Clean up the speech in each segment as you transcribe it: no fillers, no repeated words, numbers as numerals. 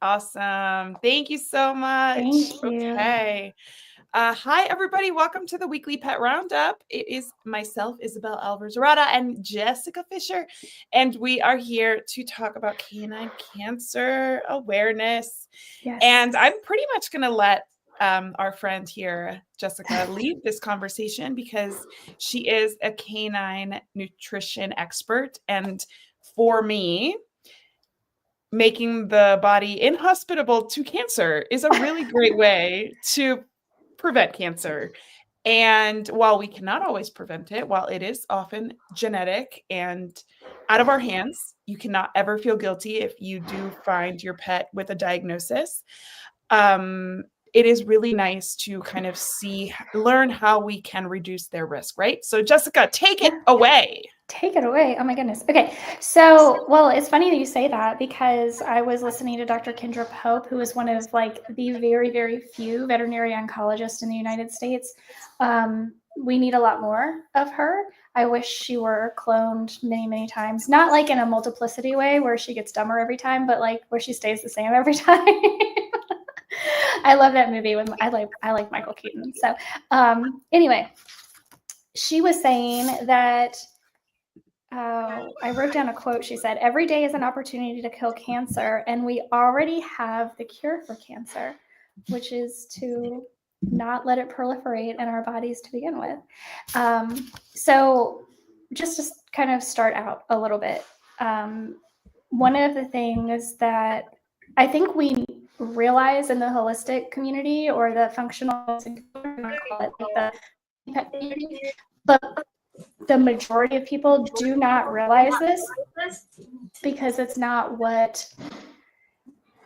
Awesome. Thank you so much. Thank you. Okay. Hi, everybody. Welcome to the weekly Pet Roundup. It is myself, Isabel Alvarez-Rada, and Jessica Fisher, and we are here to talk about canine cancer awareness. Yes. And I'm pretty much going to let our friend here, Jessica, lead this conversation because she is a canine nutrition expert. And for me, making the body inhospitable to cancer is a really great way to prevent cancer. And while we cannot always prevent it, while it is often genetic and out of our hands, you cannot ever feel guilty if you do find your pet with a diagnosis. It is really nice to kind of learn how we can reduce their risk, right? So Jessica, take it away. Take it away. Oh my goodness. Okay. So, well, it's funny that you say that because I was listening to Dr. Kendra Pope, who is one of like the very, very few veterinary oncologists in the United States. We need a lot more of her. I wish she were cloned many, many times. Not like in a multiplicity way where she gets dumber every time, but like where she stays the same every time. I love that movie when I like Michael Keaton. So anyway, she was saying that I wrote down a quote. She said, "Every day is an opportunity to kill cancer, and we already have the cure for cancer, which is to not let it proliferate in our bodies to begin with." So just to kind of start out a little bit, one of the things that I think we realize in the holistic community or the functional, call it like the pet community, but the majority of people do not realize this because it's not what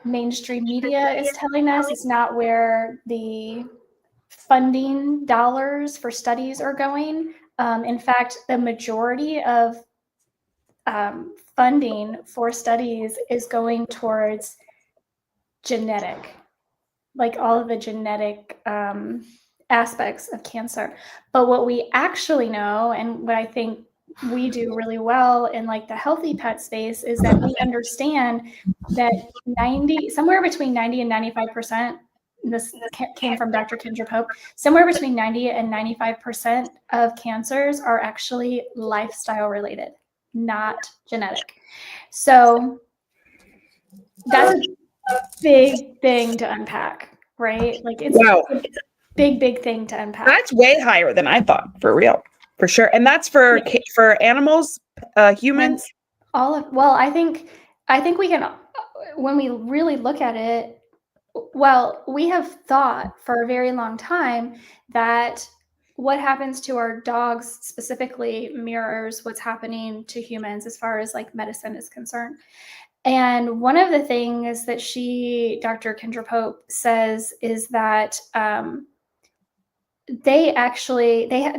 mainstream media is telling us. It's not where the funding dollars for studies are going. In fact, the majority of funding for studies is going towards genetic, like all of the genetic aspects of cancer. But what we actually know, and what I think we do really well in like the healthy pet space, is that we understand that somewhere between 90 and 95%, this came from Dr. Kendra Pope, somewhere between 90 and 95% of cancers are actually lifestyle related, not genetic. So that's a big thing to unpack, right? Like it's a big thing to unpack. That's way higher than I thought, for real, for sure. And that's for animals, humans. I think we can, when we really look at it, well, we have thought for a very long time that what happens to our dogs specifically mirrors what's happening to humans as far as like medicine is concerned. And one of the things that Dr. Kendra Pope, says is that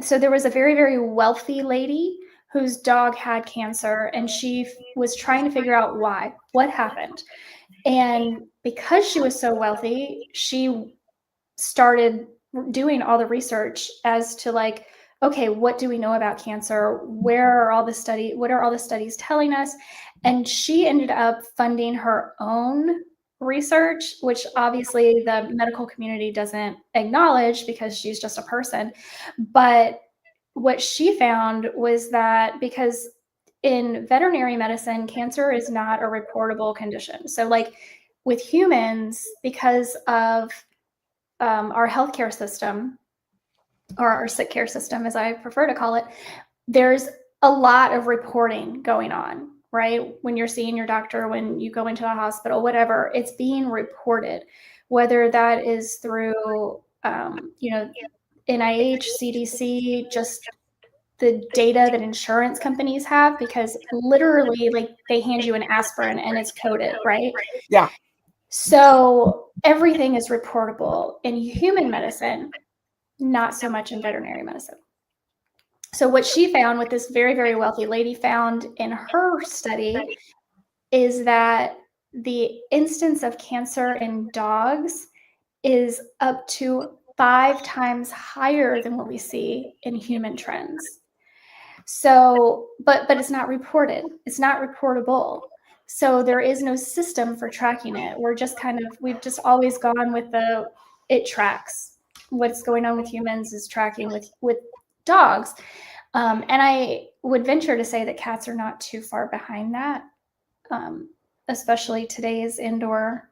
so there was a very, very wealthy lady whose dog had cancer, and she was trying to figure out what happened. And because she was so wealthy, she started doing all the research as to like, okay, what do we know about cancer? What are all the studies telling us? And she ended up funding her own research, which obviously the medical community doesn't acknowledge because she's just a person. But what she found was that because in veterinary medicine, cancer is not a reportable condition. So like with humans, because of our healthcare system, or our sick care system, as I prefer to call it, there's a lot of reporting going on, right? When you're seeing your doctor, when you go into a hospital, whatever, it's being reported, whether that is through, NIH, CDC, just the data that insurance companies have, because literally like they hand you an aspirin and it's coded, right? Yeah. So everything is reportable in human medicine, not so much in veterinary medicine. So what she found, what this very, very wealthy lady found in her study, is that the instance of cancer in dogs is up to 5 times higher than what we see in human trends. So, but it's not reported. It's not reportable. So there is no system for tracking it. We've just always gone with it tracks. What's going on with humans is tracking with dogs. And I would venture to say that cats are not too far behind that, especially today's indoor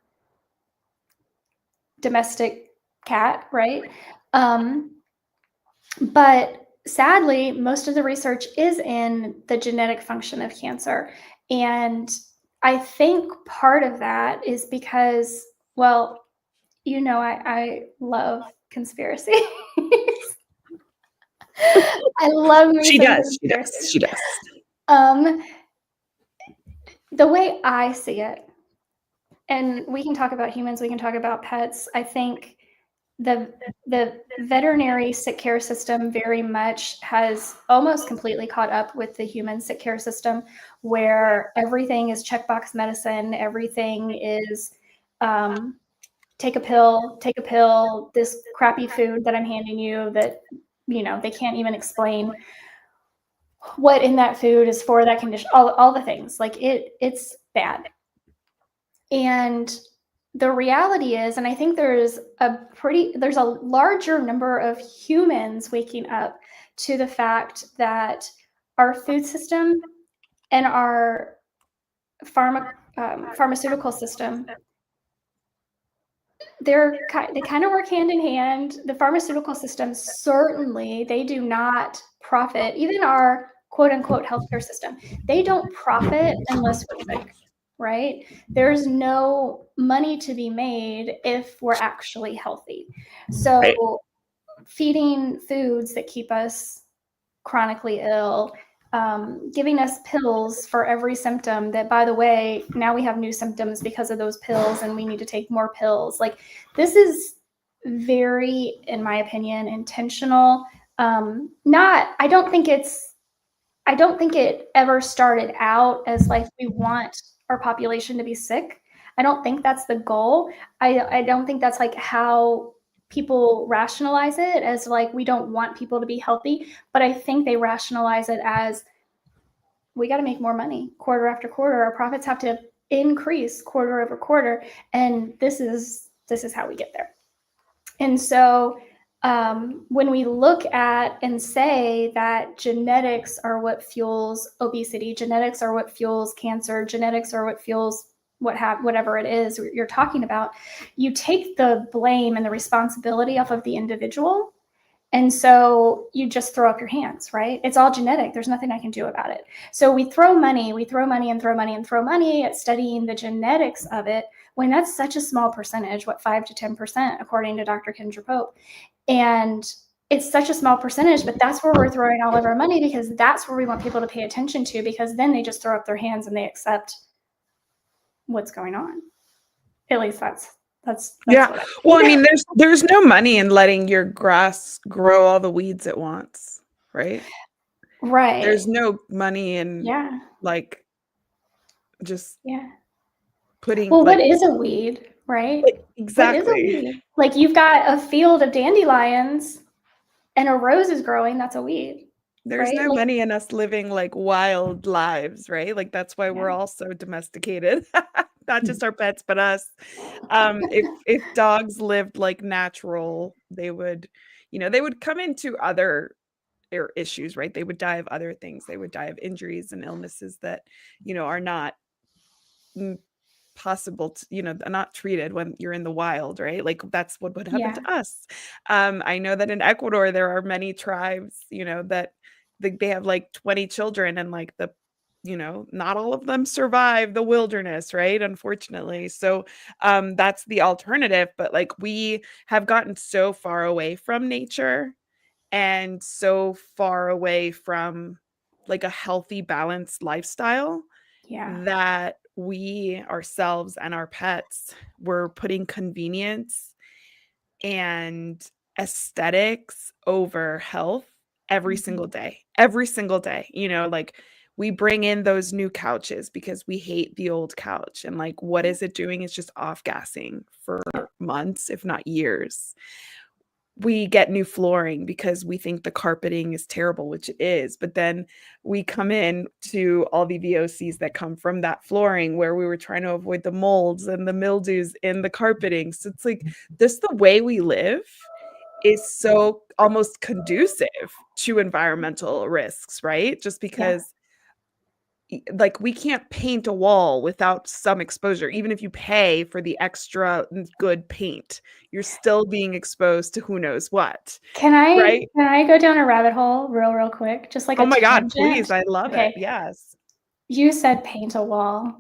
domestic cat, right? But sadly, most of the research is in the genetic function of cancer. And I think part of that is because, well, I love conspiracy. I love me She some does. She does. conspiracy. She does. The way I see it, and we can talk about humans, we can talk about pets. I think the veterinary sick care system very much has almost completely caught up with the human sick care system, where everything is checkbox medicine. Everything is take a pill, this crappy food that I'm handing you that, they can't even explain what in that food is for that condition, all the things. Like it's bad. And the reality is, and I think there's a larger number of humans waking up to the fact that our food system and our pharmaceutical system, they kind of work hand in hand. The pharmaceutical system, certainly, they do not profit. Even our quote unquote healthcare system, they don't profit unless we're sick, right? There's no money to be made if we're actually healthy. So Right. feeding foods that keep us chronically ill, giving us pills for every symptom that, by the way, now we have new symptoms because of those pills and we need to take more pills. Like, this is very, in my opinion, intentional. I don't think it ever started out as like, we want our population to be sick. I don't think that's the goal. I don't think that's like how people rationalize it, as like, we don't want people to be healthy. But I think they rationalize it as, we got to make more money quarter after quarter. Our profits have to increase quarter over quarter. And this is how we get there. And so when we look at and say that genetics are what fuels obesity, genetics are what fuels cancer, genetics are what fuels whatever it is you're talking about, you take the blame and the responsibility off of the individual. And so you just throw up your hands, right? It's all genetic. There's nothing I can do about it. So we throw money at studying the genetics of it, when that's such a small percentage, 5 to 10%, according to Dr. Kendra Pope. And it's such a small percentage, but that's where we're throwing all of our money, because that's where we want people to pay attention to, because then they just throw up their hands and they accept what's going on. At least that's Yeah. what I Well, I mean, there's no money in letting your grass grow all the weeds it wants, right? Right. There's no money in like just putting Well, like what is a weed, right? What is a exactly. weed? Like, you've got a field of dandelions and a rose is growing, that's a weed. There's Right? no Like, money in us living like wild lives, right? Like that's why we're all so domesticated. Not just our pets, but us. If dogs lived like natural, they would, they would come into other issues, right? They would die of other things. They would die of injuries and illnesses that, are not possible to, not treated when you're in the wild, right? Like that's what would happen to us. I know that in Ecuador there are many tribes, that they have like 20 children, and like not all of them survive the wilderness, right? Unfortunately. So that's the alternative. But like we have gotten so far away from nature and so far away from like a healthy, balanced lifestyle that we ourselves and our pets were putting convenience and aesthetics over health every single day. Every single day. Like we bring in those new couches because we hate the old couch. And like, what is it doing? It's just off gassing for months, if not years. we get new flooring because we think the carpeting is terrible, which it is. But then we come in to all the VOCs that come from that flooring where we were trying to avoid the molds and the mildews in the carpeting. So it's like just the way we live is so almost conducive to environmental risks, right? Just Yeah. because like we can't paint a wall without some exposure. Even if you pay for the extra good paint, you're still being exposed to who knows what, right? Can I go down a rabbit hole real quick? Just like Oh a my God, please. tangent. I love it. Okay. Yes. You said paint a wall.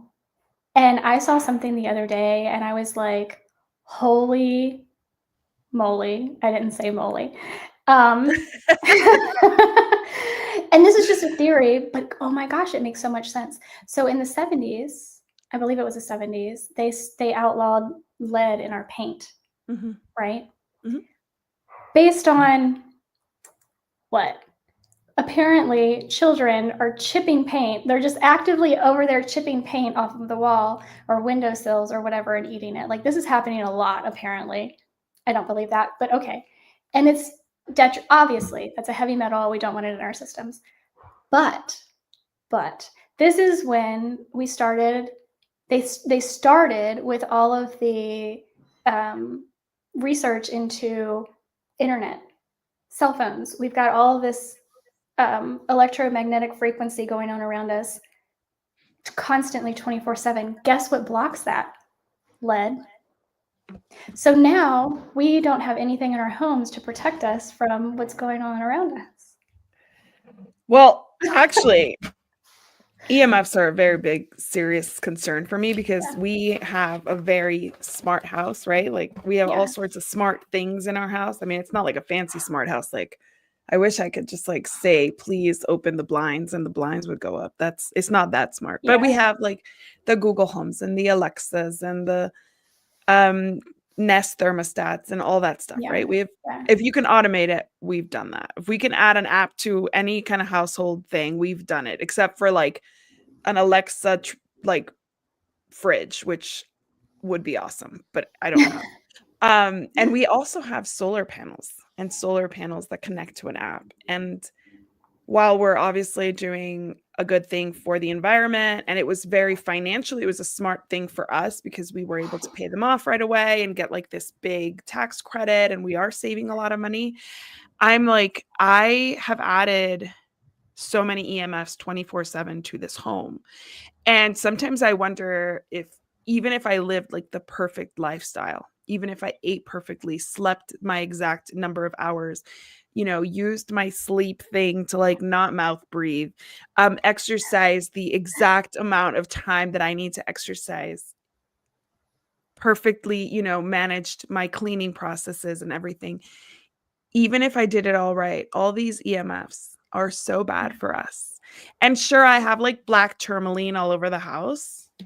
And I saw something the other day and I was like, holy moly. I didn't say moly. Um, and this is just a theory, but oh my gosh, it makes so much sense. So in the 70s, I believe it was the 70s, they outlawed lead in our paint, Mhm. right? Mhm. Based on what? Apparently, children are chipping paint. They're just actively over there chipping paint off of the wall or windowsills or whatever and eating it. Like this is happening a lot, apparently. I don't believe that, but okay. And it's obviously that's a heavy metal. We don't want it in our systems. But this is when we started. They started with all of the research into internet, cell phones. We've got all this electromagnetic frequency going on around us constantly 24/7. Guess what blocks that? Lead. So now we don't have anything in our homes to protect us from what's going on around us. Well, actually, EMFs are a very big, serious concern for me because Yeah. we have a very smart house, right? Like we have all Yeah. sorts of smart things in our house. I mean, it's not like a fancy smart house. Like I wish I could just like say, please open the blinds and the blinds would go up. It's not that smart. But Yeah. we have like the Google Homes and the Alexas and the um Nest thermostats and all that stuff, Yeah. right? We have Yeah. if you can automate it, we've done that. If we can add an app to any kind of household thing, we've done it, except for like an Alexa like fridge, which would be awesome, but I don't have. And we also have solar panels and solar panels that connect to an app. And while we're obviously doing a good thing for the environment and it was very financially, it was a smart thing for us because we were able to pay them off right away and get like this big tax credit and we are saving a lot of money. I'm like, I have added so many EMFs 24/7 to this home. And sometimes I wonder if even if I lived like the perfect lifestyle, even if I ate perfectly, slept my exact number of hours, used my sleep thing to like not mouth breathe, exercise the exact amount of time that I need to exercise, perfectly, managed my cleaning processes and everything. Even if I did it all right, all these EMFs are so bad for us. And sure, I have like black tourmaline all over the house. I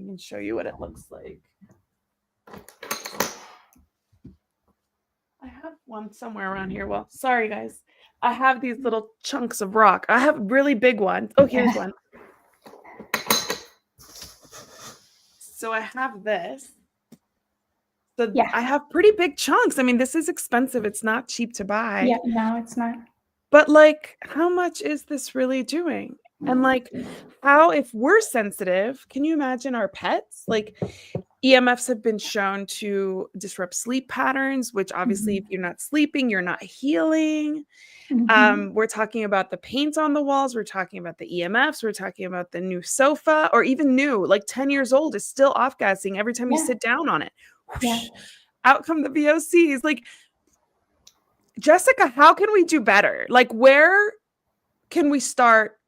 can show you what it looks like. I have one somewhere around here. Well, sorry guys. I have these little chunks of rock. I have really big ones. Oh, here's one. So I have this. So Yeah. I have pretty big chunks. I mean, this is expensive. It's not cheap to buy. Yeah. No, it's not. But like, how much is this really doing? And like, how, if we're sensitive, can you imagine our pets? Like, EMFs have been shown to disrupt sleep patterns, which obviously, if you're not sleeping, you're not healing. Mm-hmm. We're talking about the paint on the walls. We're talking about the EMFs. We're talking about the new sofa, or even new, like 10 years old, is still off gassing every time you Yeah. sit down on it. Yeah. Whoosh, out come the VOCs. Like, Jessica, how can we do better? Like, where can we start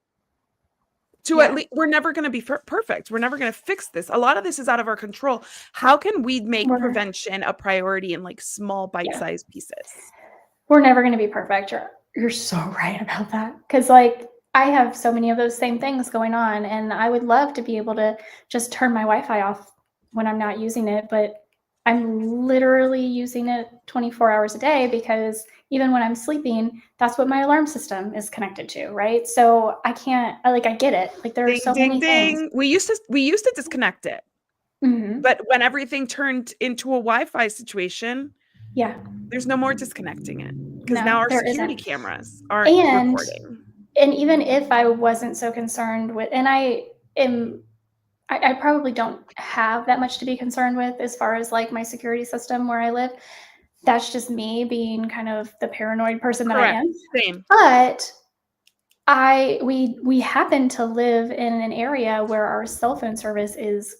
to at least, we're never going to be perfect. We're never going to fix this. A lot of this is out of our control. How can we make prevention a priority in like small bite-sized pieces? We're never going to be perfect. You're so right about that. Because like I have so many of those same things going on, and I would love to be able to just turn my Wi-Fi off when I'm not using it, but I'm literally using it 24 hours a day because even when I'm sleeping, that's what my alarm system is connected to, right? So I can't, I get it. Like there are Ding, so ding, many things. ding. We used to disconnect it. Mm-hmm. But when everything turned into a Wi-Fi situation, Yeah. There's no more disconnecting it because now No, our there security isn't. cameras aren't And recording. even if I wasn't so concerned with, and I probably don't have that much to be concerned with as far as like my security system where I live. That's just me being kind of the paranoid person that I Correct. am. Same. But we happen to live in an area where our cell phone service is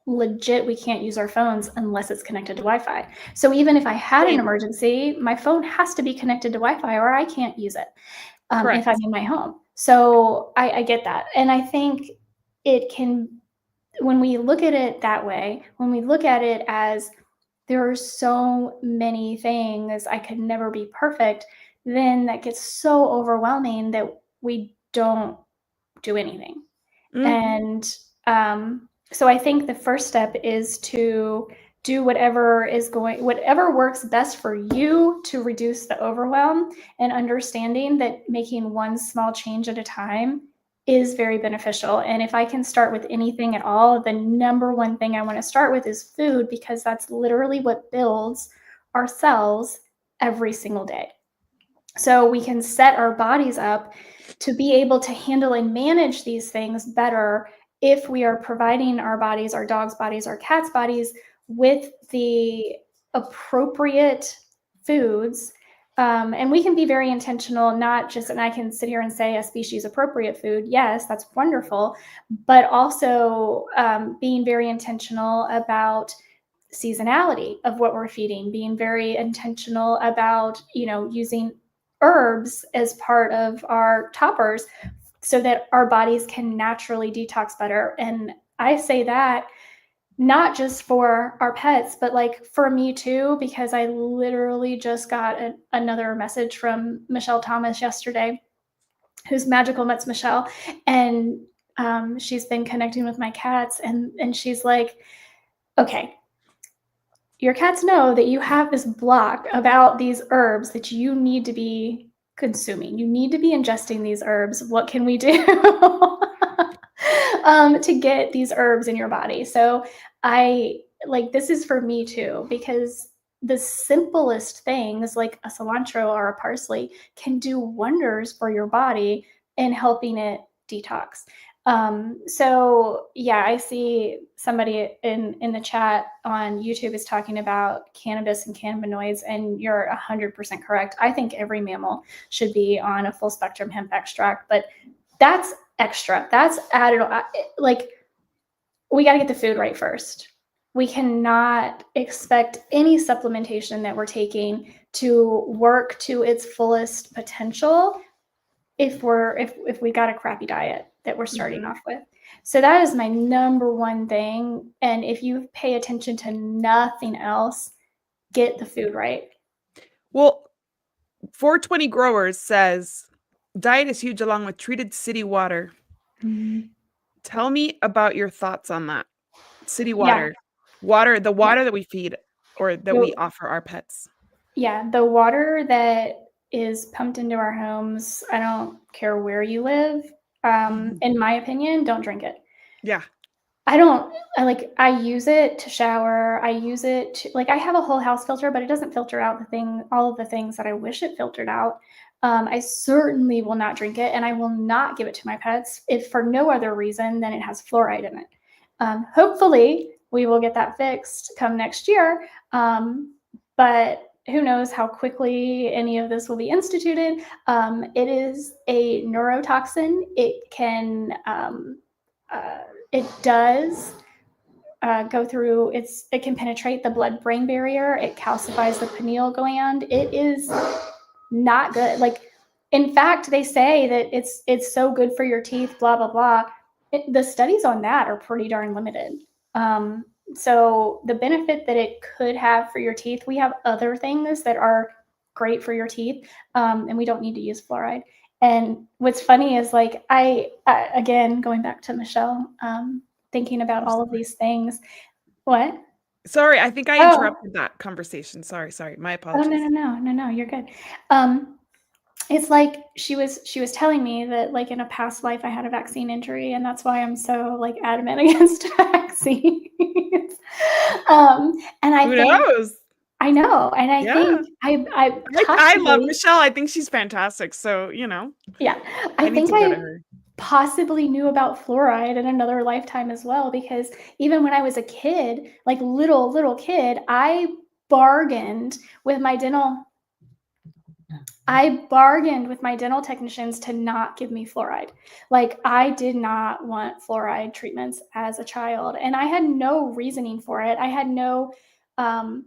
legit. We can't use our phones unless it's connected to Wi-Fi. So even if I had an Same. emergency, my phone has to be connected to Wi-Fi or I can't use it if I'm Correct. in my home. So I get that. And I think it can, when we look at it that way, when we look at it as there are so many things, I could never be perfect, then that gets so overwhelming that we don't do anything. And so I think the first step is to do whatever works best for you to reduce the overwhelm, and understanding that making one small change at a time is very beneficial. And if I can start with anything at all, the number one thing I want to start with is food, because that's literally what builds our cells every single day. So we can set our bodies up to be able to handle and manage these things better if we are providing our bodies, our dogs' bodies, our cats' bodies with the appropriate foods. And we can be very intentional, not just, and I can sit here and say a species appropriate food. Yes, that's wonderful. But also being very intentional about seasonality of what we're feeding, being very intentional about, using herbs as part of our toppers so that our bodies can naturally detox better. And I say that not just for our pets, but like for me too, because I literally just got another message from Michelle Thomas yesterday, who's Magical Mets Michelle. And she's been connecting with my cats. And she's like, okay, your cats know that you have this block about these herbs that you need to be consuming. You need to be ingesting these herbs. What can we do to get these herbs in your body? So this is for me too, because the simplest things like a cilantro or a parsley can do wonders for your body in helping it detox. So yeah, I see somebody in the chat on YouTube is talking about cannabis and cannabinoids, and you're 100% correct. I think every mammal should be on a full spectrum hemp extract, but that's extra. That's added. Like, we got to get the food right first. We cannot expect any supplementation that we're taking to work to its fullest potential if we got a crappy diet that we're starting off with. So that is my number one thing. And if you pay attention to nothing else, get the food right. Well, 420 Growers says diet is huge along with treated city water. Tell me about your thoughts on that. City water. The water that we feed or that we offer our pets. Yeah, the water that is pumped into our homes, I don't care where you live. In my opinion, don't drink it. Yeah. I use it to shower. I use it to, I have a whole house filter, but it doesn't filter out all of the things that I wish it filtered out. I certainly will not drink it, and I will not give it to my pets if for no other reason than it has fluoride in it. Hopefully we will get that fixed come next year. But who knows how quickly any of this will be instituted. It is a neurotoxin. It can, it does go through, it can penetrate the blood-brain barrier. It calcifies the pineal gland. It is not good. In fact, they say that it's so good for your teeth, blah, blah, blah. The studies on that are pretty darn limited. So the benefit that it could have for your teeth, we have other things that are great for your teeth, and we don't need to use fluoride. And what's funny is I again, going back to Michelle, thinking about all of these things. What? Sorry, I think I interrupted that conversation. Sorry. My apologies. Oh, no, you're good. It's like she was telling me that in a past life I had a vaccine injury, and that's why I'm so adamant against vaccines. And I Who think knows? I know. And I Yeah. think I I love possibly, Michelle. I think she's fantastic. So, yeah, I I need think to go to I her. possibly knew about fluoride in another lifetime as well, because even when I was a kid, like little kid, bargained with my dental I bargained with my dental technicians to not give me fluoride. Like, I did not want fluoride treatments as a child, and I had no reasoning for it. I had no um,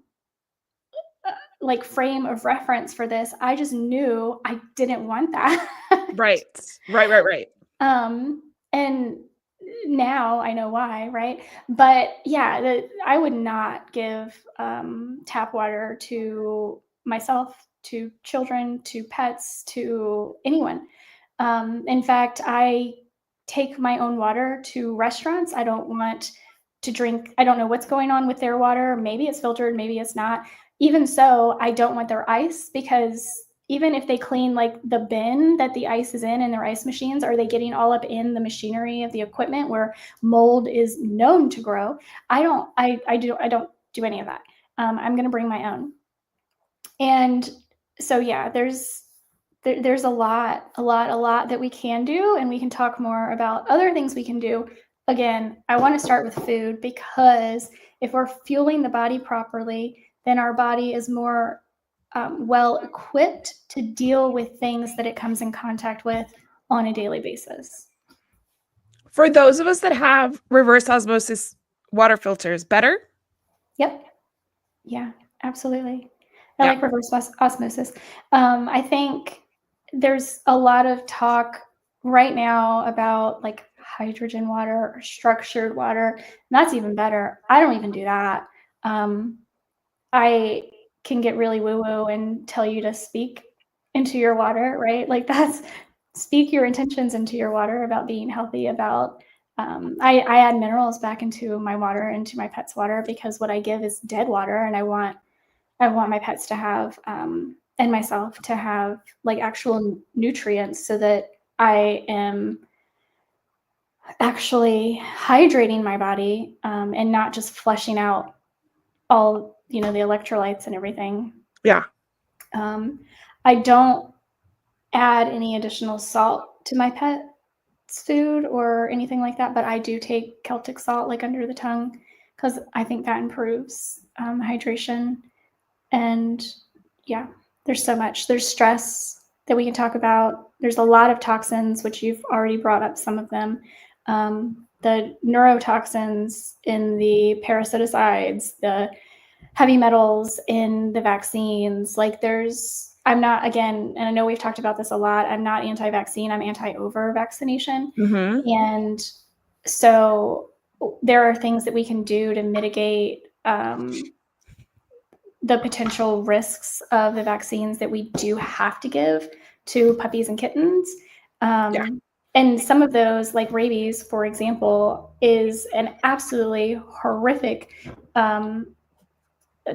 like frame of reference for this. I just knew I didn't want that. Right. Right, right, right. And now I know why, right? But yeah, I would not give tap water to myself, to children, to pets, to anyone. In fact, I take my own water to restaurants. I don't want to drink, I don't know what's going on with their water. Maybe it's filtered, maybe it's not. Even so, I don't want their ice, because even if they clean like the bin that the ice is in their ice machines, are they getting all up in the machinery of the equipment where mold is known to grow? I don't do any of that. I'm going to bring my own. And so, yeah, there's a lot that we can do, and we can talk more about other things we can do. Again, I want to start with food, because if we're fueling the body properly, then our body is more well equipped to deal with things that it comes in contact with on a daily basis. For those of us that have reverse osmosis water filters, better? Yep. Yeah, absolutely. I Yeah. like reverse osmosis. I think there's a lot of talk right now about like hydrogen water or structured water. And that's even better. I don't even do that. Um, I can get really woo woo and tell you to speak into your water, right? Like, that's speak your intentions into your water about being healthy, about I add minerals back into my water, into my pet's water, because what I give is dead water, and I want my pets to have and myself to have like actual nutrients, so that I am actually hydrating my body, and not just flushing out all the electrolytes and everything. Yeah. um, I don't add any additional salt to my pet's food or anything like that, but I do take Celtic salt like under the tongue, because I think that improves hydration. And yeah, there's so much. There's stress that we can talk about. There's a lot of toxins, which you've already brought up some of them. The neurotoxins in the parasiticides, the heavy metals in the vaccines. Like, I'm not, again, and I know we've talked about this a lot, I'm not anti-vaccine, I'm anti-over vaccination. Mm-hmm. And so there are things that we can do to mitigate the potential risks of the vaccines that we do have to give to puppies and kittens. Yeah. And some of those, like rabies, for example, is an absolutely horrific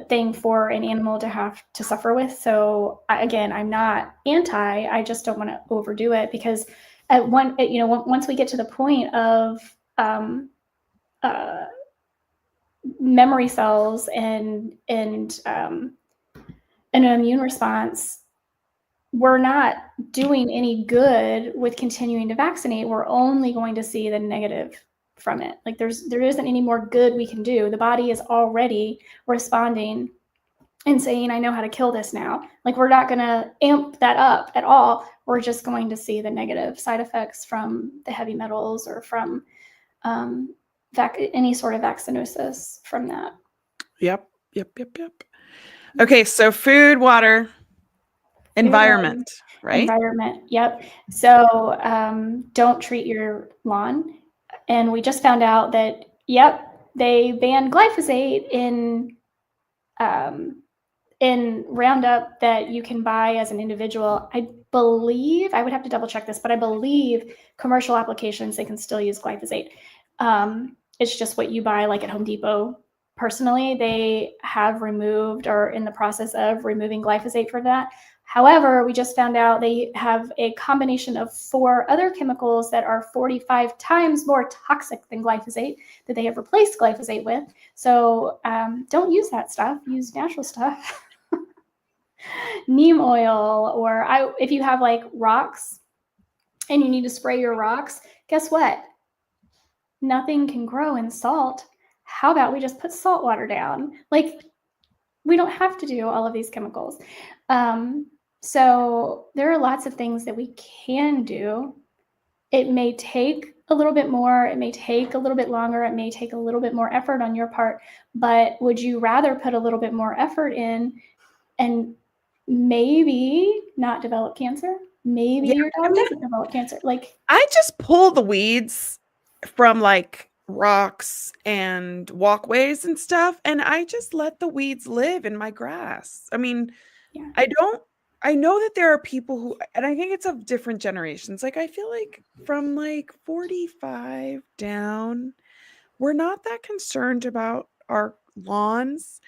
thing for an animal to have to suffer with. So again, I'm not anti, I just don't want to overdo it, because once we get to the point of uh, memory cells and an immune response, we're not doing any good with continuing to vaccinate. We're only going to see the negative from it. Like, there isn't any more good we can do. The body is already responding and saying, I know how to kill this now. Like, we're not going to amp that up at all. We're just going to see the negative side effects from the heavy metals, or from any sort of vaccinosis from that. Yep. Yep. Yep. Yep. Okay. So food, water, Food, water, environment, right? environment. Yep. So don't treat your lawn. And we just found out that, yep, they banned glyphosate um, in Roundup that you can buy as an individual. I believe, I would have to double check this, but I believe commercial applications, they can still use glyphosate. It's just what you buy like at Home Depot. Personally, they have removed, or in the process of removing, glyphosate from that. However, we just found out they have a combination of 4 other chemicals that are 45 times more toxic than glyphosate that they have replaced glyphosate with. So don't use that stuff. Use natural stuff. Neem oil, or if you have like rocks and you need to spray your rocks, guess what? Nothing can grow in salt. How about we just put salt water down? Like, we don't have to do all of these chemicals. So there are lots of things that we can do. It may take a little bit more, it may take a little bit longer, it may take a little bit more effort on your part, but would you rather put a little bit more effort in and maybe not develop cancer? Maybe Yeah, your I dog mean, doesn't develop cancer. Like, I just pull the weeds from like rocks and walkways and stuff, and I just let the weeds live in my grass. I mean, yeah. I don't I know that there are people who, and I think it's of different generations. Like I feel like from like 45 down, we're not that concerned about our lawns.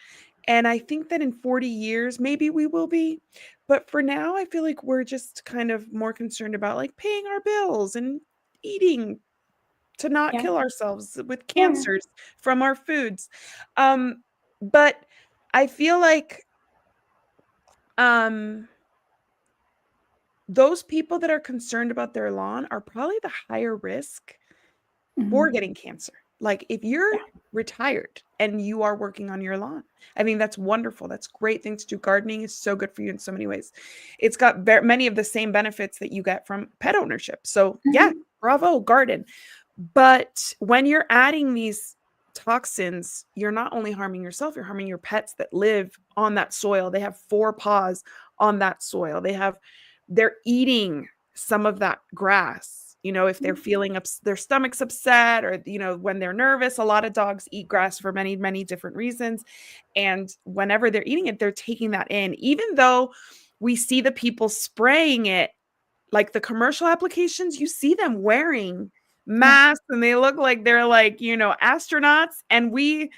And I think that in 40 years, maybe we will be. But for now, I feel like we're just kind of more concerned about like paying our bills and eating to not Yeah. kill ourselves with Yeah. cancers from our foods. Um, but I feel like um, those people that are concerned about their lawn are probably the higher risk for Mhm. getting cancer. Like if you're Yeah. retired and you are working on your lawn, I mean, that's wonderful. That's great thing to do. Gardening is so good for you in so many ways. It's got many of the same benefits that you get from pet ownership. So, yeah, Mhm. bravo, garden. But when you're adding these toxins, you're not only harming yourself, you're harming your pets that live on that soil. They have 4 paws on that soil. They're eating some of that grass. If they're feeling their stomach's upset, or when they're nervous, a lot of dogs eat grass for many, many different reasons. And whenever they're eating it, they're taking that in. Even though we see the people spraying it, like the commercial applications, you see them wearing Yeah. masks and they look like they're like, astronauts. And we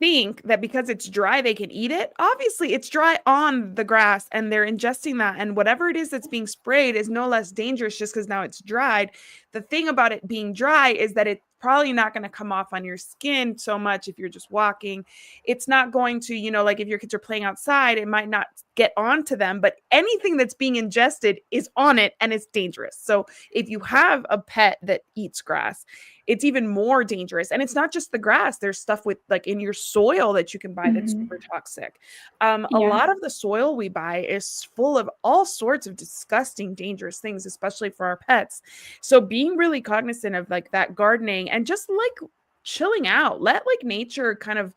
think that because it's dry, they can eat it. Obviously, it's dry on the grass and they're ingesting that. And whatever it is that's being sprayed is no less dangerous just because now it's dried. The thing about it being dry is that it's probably not going to come off on your skin so much if you're just walking. It's not going to, like if your kids are playing outside, it might not get onto them, but anything that's being ingested is on it and it's dangerous. So if you have a pet that eats grass, it's even more dangerous. And it's not just the grass. There's stuff with like in your soil that you can buy that's Mhm. super toxic. A Yeah. lot of the soil we buy is full of all sorts of disgusting, dangerous things, especially for our pets. So being really cognizant of like that gardening and just like chilling out, let like nature kind of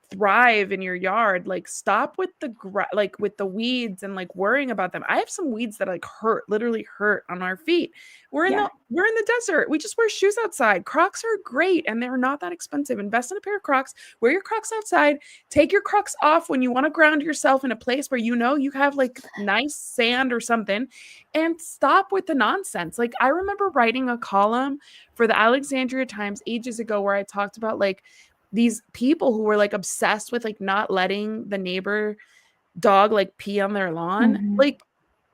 thrive in your yard. Like stop with like with the weeds and like worrying about them. I have some weeds that like literally hurt on our feet. Yeah. We're in the desert. We just wear shoes outside. Crocs are great and they're not that expensive. Invest in a pair of Crocs. Wear your Crocs outside. Take your Crocs off when you want to ground yourself in a place where you have like nice sand or something, and stop with the nonsense. Like I remember writing a column for the Alexandria Times ages ago where I talked about like these people who were like obsessed with like not letting the neighbor dog like pee on their lawn. Mhm. Like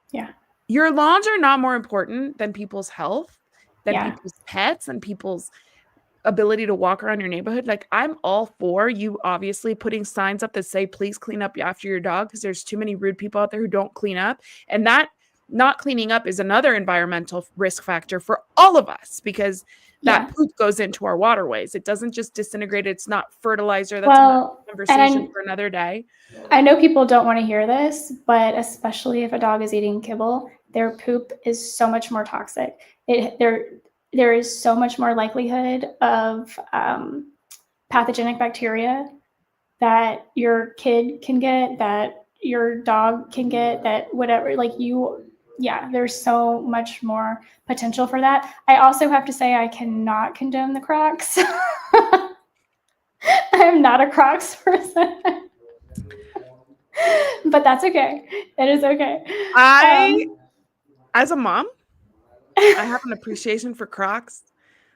Yeah. your lawns are not more important than people's health, than Yeah. people's pets, and people's ability to walk around your neighborhood. Like I'm all for you obviously putting signs up that say please clean up after your dog, because there's too many rude people out there who don't clean up. And that not cleaning up is another environmental risk factor for all of us, because that Yeah. poop goes into our waterways. It doesn't just disintegrate. It's not fertilizer. That's another Well, and conversation for another day. I know people don't want to hear this, but especially if a dog is eating kibble, their poop is so much more toxic. There is so much more likelihood of pathogenic bacteria that your kid can get, that your dog can get, that whatever, like you, yeah, there's so much more potential for that. I also have to say I cannot condone the Crocs. I'm not a Crocs person. But that's okay. It is okay. I, Um, as a mom, I have an appreciation for Crocs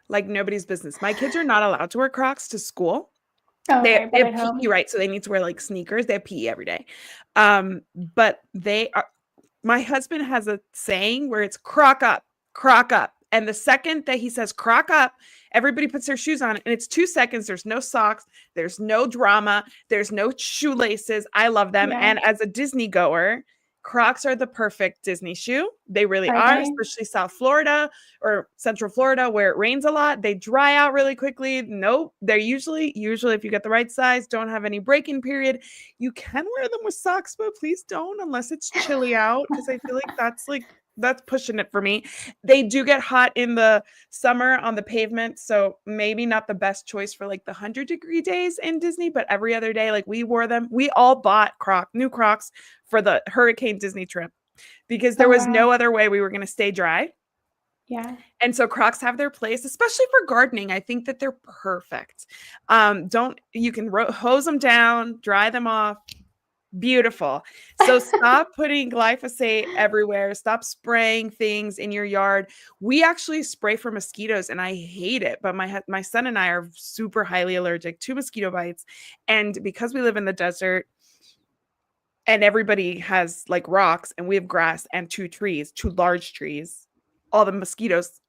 like nobody's business. My kids are not allowed to wear Crocs to school. Oh, They okay, but have at PE, home. right? So they need to wear like sneakers. They have PE every day. But they are my husband has a saying where it's crock up, crock up. And the second that he says crock up, everybody puts their shoes on and it's 2 seconds. There's no socks, there's no drama, there's no shoelaces. I love them. Yeah. And as a Disney goer, Crocs are the perfect Disney shoe. They really Are are, they? especially South Florida or Central Florida where it rains a lot. They dry out really quickly. Nope. They're usually if you get the right size, don't have any break-in period. You can wear them with socks, but please don't unless it's chilly out because I feel like that's pushing it for me. They do get hot in the summer on the pavement, so maybe not the best choice for like the 100-degree days in Disney, but every other day, like we wore them. We all bought new Crocs for the Hurricane Disney trip because there Oh, was wow. no other way we were going to stay dry. Yeah. And so Crocs have their place, especially for gardening. I think that they're perfect. Don't you can hose them down, dry them off. Beautiful. So stop putting glyphosate everywhere. Stop spraying things in your yard. We actually spray for mosquitoes and I hate it, but my son and I are super highly allergic to mosquito bites. And because we live in the desert and everybody has like rocks and we have grass and two large trees,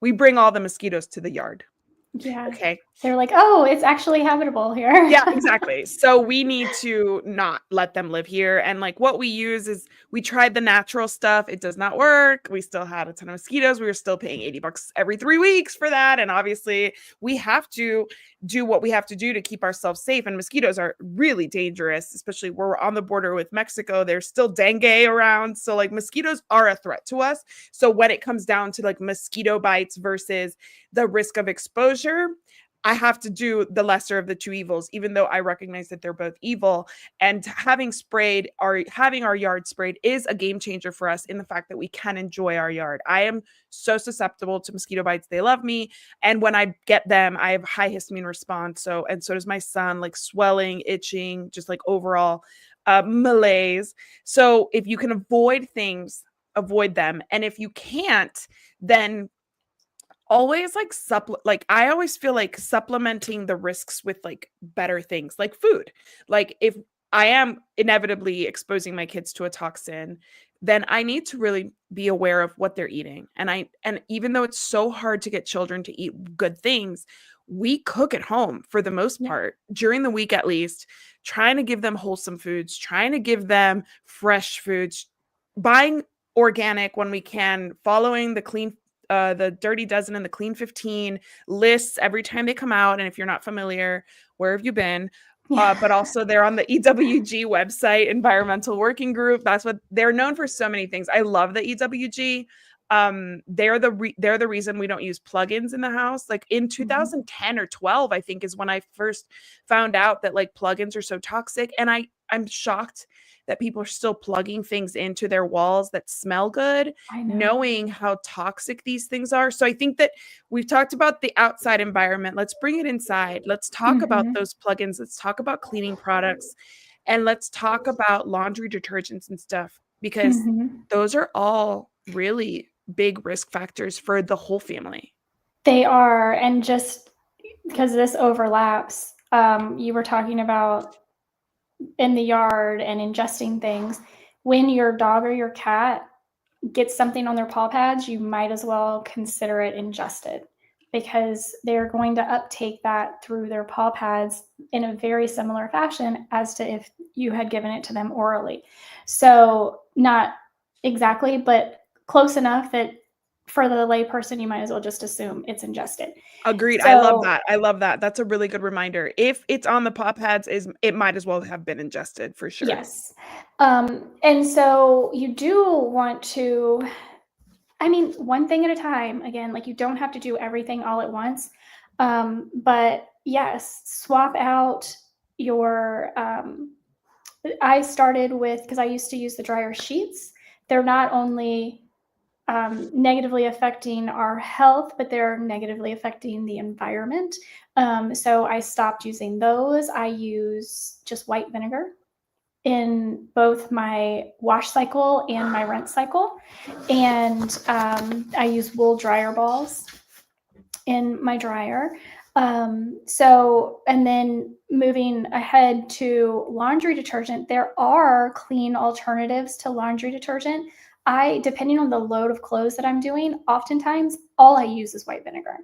we bring all the mosquitoes to the yard. Yeah. Okay. They're like, oh, it's actually habitable here. Yeah, exactly. So we need to not let them live here. And like what we use is we tried the natural stuff. It does not work. We still had a ton of mosquitoes. We were still paying $80 every 3 weeks for that. And obviously we have to do what we have to do to keep ourselves safe. And mosquitoes are really dangerous, especially where we're on the border with Mexico. There's still dengue around. So like mosquitoes are a threat to us. So when it comes down to like mosquito bites versus the risk of exposure, I have to do the lesser of the two evils, even though I recognize that they're both evil. And having our yard sprayed is a game changer for us in the fact that we can enjoy our yard. I am so susceptible to mosquito bites. They love me. And when I get them, I have high histamine response. So does my son, like swelling, itching, just like overall malaise. So if you can avoid things, avoid them. And if you can't, then always like I always feel like supplementing the risks with like better things like food. Like if I am inevitably exposing my kids to a toxin, then I need to really be aware of what they're eating. And even though it's so hard to get children to eat good things, we cook at home for the most Yeah. part during the week at least, trying to give them wholesome foods, trying to give them fresh foods, buying organic when we can, following the Dirty Dozen and the Clean 15 lists every time they come out. And if you're not familiar, where have you been? Yeah. But also they're on the EWG website, Environmental Working Group. That's what they're known for. So many things. I love the EWG. They're the reason we don't use plugins in the house. Like in 2010 or 12, I think is when I first found out that like plugins are so toxic. And I'm shocked that people are still plugging things into their walls that smell good, I know. knowing how toxic these things are. So I think that we've talked about the outside environment. Let's bring it inside. Let's talk about those plugins. Let's talk about cleaning products. And let's talk about laundry detergents and stuff because those are all really big risk factors for the whole family. They are. And just because this overlaps, you were talking about in the yard and ingesting things. When your dog or your cat gets something on their paw pads, you might as well consider it ingested because they're going to uptake that through their paw pads in a very similar fashion as to if you had given it to them orally. So not exactly, but close enough that for the layperson, you might as well just assume it's ingested. Agreed. I love So that. I love that. That's a really good reminder. If it's on the paw pads, it might as well have been ingested for sure. yes. And so you do want to, I mean, one thing at a time. Again, like you don't have to do everything all at once. But yes, swap out your, I started with, because I used to use the dryer sheets. They're not only negatively affecting our health, but they're negatively affecting the environment. So I stopped using those. I use just white vinegar in both my wash cycle and my rinse cycle. And I use wool dryer balls in my dryer. So, and then moving ahead to laundry detergent, there are clean alternatives to laundry detergent. Depending on the load of clothes that I'm doing, oftentimes all I use is white vinegar.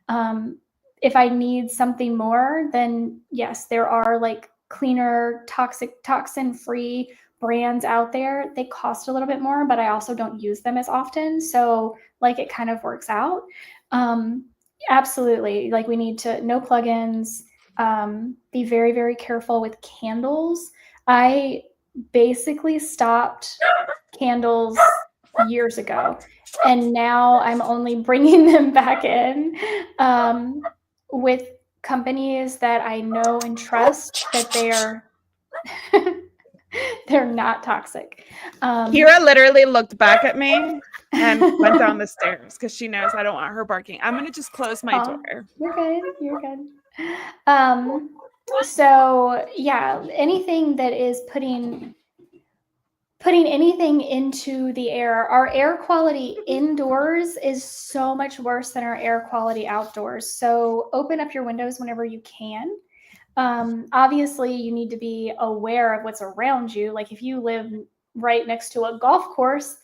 Um, if I need something more, then yes, there are like cleaner, toxin free brands out there. They cost a little bit more, but I also don't use them as often. So, like, it kind of works out. Um, Absolutely. Like, we need to, no plugins, be very, very careful with candles. I basically stopped candles years ago, and now I'm only bringing them back in with companies that I know and trust that they're not toxic. Kira literally looked back at me and went down the stairs because she knows I don't want her barking. I'm going to just close my door. You're good. You're good. So yeah, anything that is putting anything into the air, our air quality indoors is so much worse than our air quality outdoors. So open up your windows whenever you can. Obviously, you need to be aware of what's around you. Like, if you live right next to a golf course,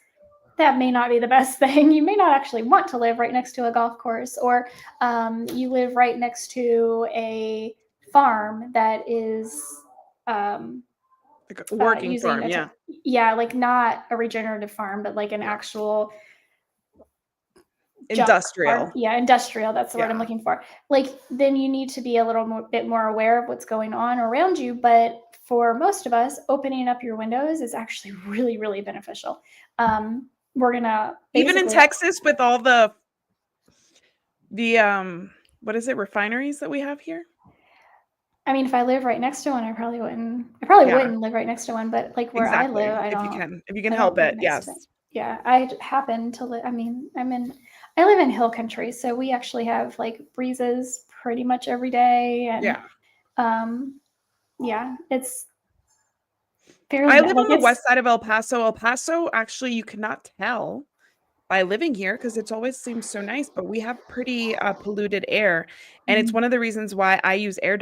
that may not be the best thing. You may not actually want to live right next to a golf course, or you live right next to a farm that is like a working farm, yeah, like not a regenerative farm, but like an actual industrial. Yeah, industrial. That's the word I'm looking for. Like, then you need to be a little bit more aware of what's going on around you. But for most of us, opening up your windows is actually really, really beneficial. We're gonna even in Texas with all the what is it, refineries that we have here. I mean, if I live right next to one, I probably wouldn't live right next to one. But like where I live, I don't. If you can help it, yes. Yeah, I happen to live. I mean, I live in hill country, so we actually have like breezes pretty much every day, and yeah, it's fairly. I live on the west side of El Paso. El Paso, actually, you cannot tell by living here because it's always seems so nice, but we have pretty polluted air, and it's one of the reasons why I use air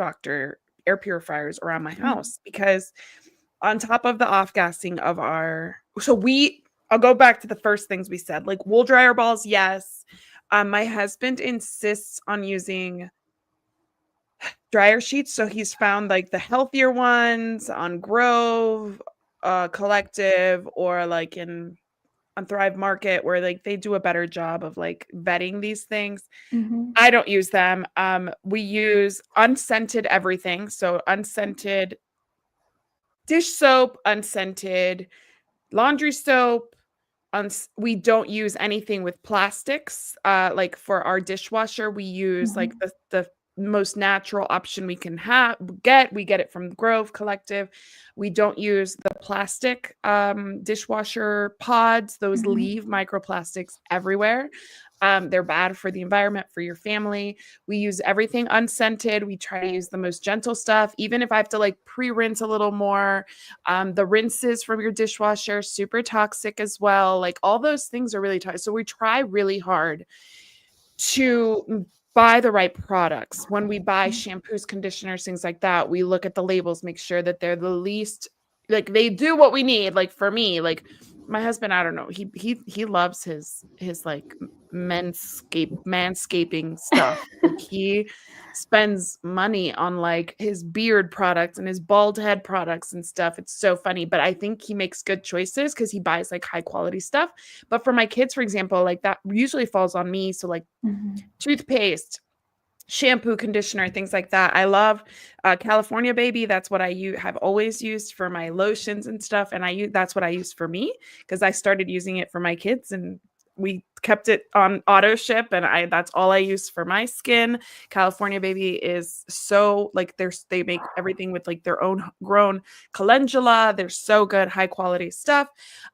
purifiers around my house, because on top of the off-gassing of I'll go back to the first things we said, like wool dryer balls. Yes. My husband insists on using dryer sheets. So he's found like the healthier ones on Grove, Collective, or like on Thrive Market, where like they do a better job of like vetting these things. I don't use them. We use unscented everything. So unscented dish soap, unscented laundry soap. We don't use anything with plastics. Like for our dishwasher, we use like the most natural option we can get. We get it from Grove Collective. We don't use the plastic dishwasher pods. Those leave microplastics everywhere. They're bad for the environment, for your family. We use everything unscented. We try to use the most gentle stuff. Even if I have to like pre-rinse a little more, the rinses from your dishwasher, super toxic as well. Like all those things are really toxic. So we try really hard to buy the right products. When we buy shampoos, conditioners, things like that, we look at the labels, make sure that they're the least, like they do what we need. Like for me, like my husband, I don't know, he loves his like manscaping stuff. Like he spends money on like his beard products and his bald head products and stuff. It's so funny, but I think he makes good choices because he buys like high quality stuff. But for my kids, for example, like that usually falls on me. So like toothpaste, shampoo, conditioner, things like that. I love California Baby. That's what I have always used for my lotions and stuff. And that's what I use for me, because I started using it for my kids and we kept it on auto ship, and that's all I use for my skin. California Baby is so like they make everything with like their own grown calendula. They're so good, high quality stuff.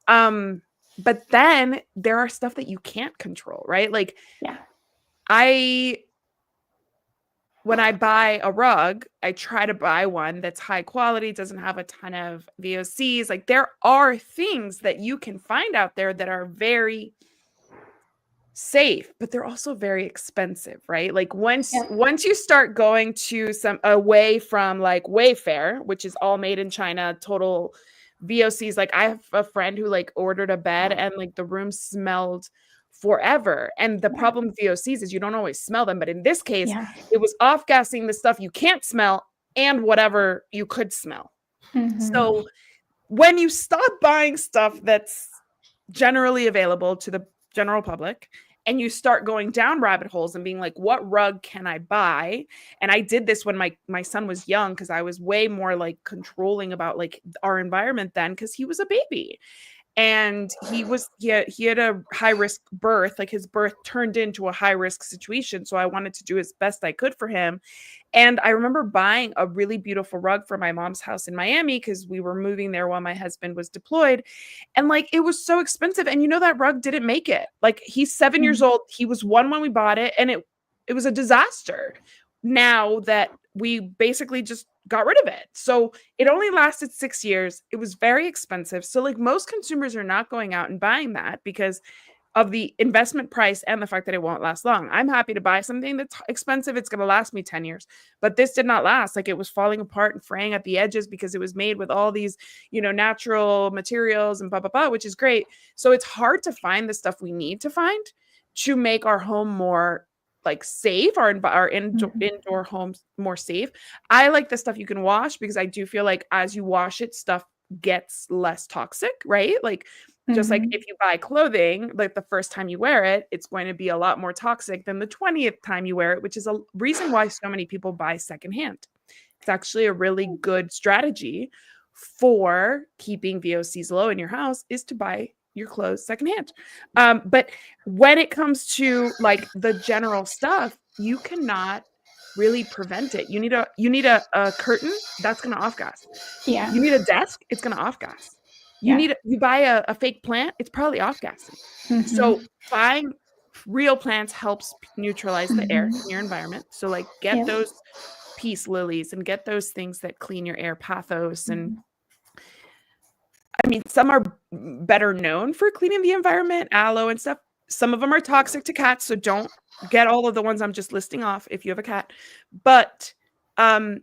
But then there are stuff that you can't control, right? Like when I buy a rug, I try to buy one that's high quality, doesn't have a ton of VOCs. Like there are things that you can find out there that are very safe, but they're also very expensive, right? Like Yep. once you start going to some away from like Wayfair, which is all made in China, total VOCs. Like I have a friend who like ordered a bed and like the room smelled forever. And the Yeah. problem with VOCs is you don't always smell them, but in this case, Yeah. it was off gassing the stuff you can't smell and whatever you could smell. Hmm. So when you stop buying stuff that's generally available to the general public and you start going down rabbit holes and being like, what rug can I buy? And I did this when my son was young, because I was way more like controlling about like our environment then, because he was a baby and he had a high risk birth. Like his birth turned into a high risk situation, so I wanted to do as best I could for him. And I remember buying a really beautiful rug for my mom's house in Miami, because we were moving there while my husband was deployed. And like it was so expensive. And that rug didn't make it. Like he's 7 years Hmm. old. He was one when we bought it, and it was a disaster. Now that we basically just got rid of it. So it only lasted 6 years. It was very expensive. So like most consumers are not going out and buying that because of the investment price and the fact that it won't last long. I'm happy to buy something that's expensive. It's going to last me 10 years. But this did not last. Like it was falling apart and fraying at the edges because it was made with all these, natural materials and blah, blah, blah, which is great. So it's hard to find the stuff we need to find to make our home more like safe, our Hmm. indoor homes more safe. I like the stuff you can wash because I do feel like as you wash it, stuff gets less toxic, right? Like just like Hmm. if you buy clothing, like the first time you wear it, it's going to be a lot more toxic than the 20th time you wear it, which is a reason why so many people buy secondhand. It's actually a really good strategy for keeping VOCs low in your house is to buy your clothes secondhand. But when it comes to like the general stuff, you cannot really prevent it. You need a curtain that's going to off gas. Yeah. You need a desk, it's going to off gas. Yeah. You buy a fake plant, it's probably off gassing. Hmm. So buying real plants helps neutralize the air Hmm. in your environment. So like get Yep. those peace lilies and get those things that clean your air, pothos. And Hmm. I mean, some are better known for cleaning the environment, aloe and stuff. Some of them are toxic to cats, so don't get all of the ones I'm just listing off if you have a cat. But um,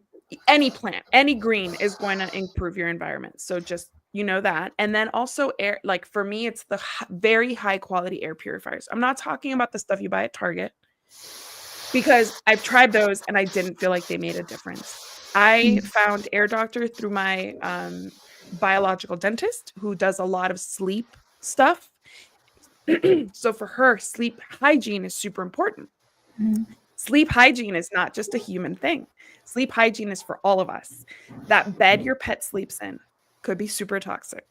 any plant, any green is going to improve your environment. So just that. And then also air, like for me, it's the very high quality air purifiers. I'm not talking about the stuff you buy at Target because I've tried those and I didn't feel like they made a difference. I found Air Doctor through my biological dentist who does a lot of sleep stuff. So for her, sleep hygiene is super important. Hmm. Sleep hygiene is not just a human thing. Sleep hygiene is for all of us. That bed your pet sleeps in could be super toxic.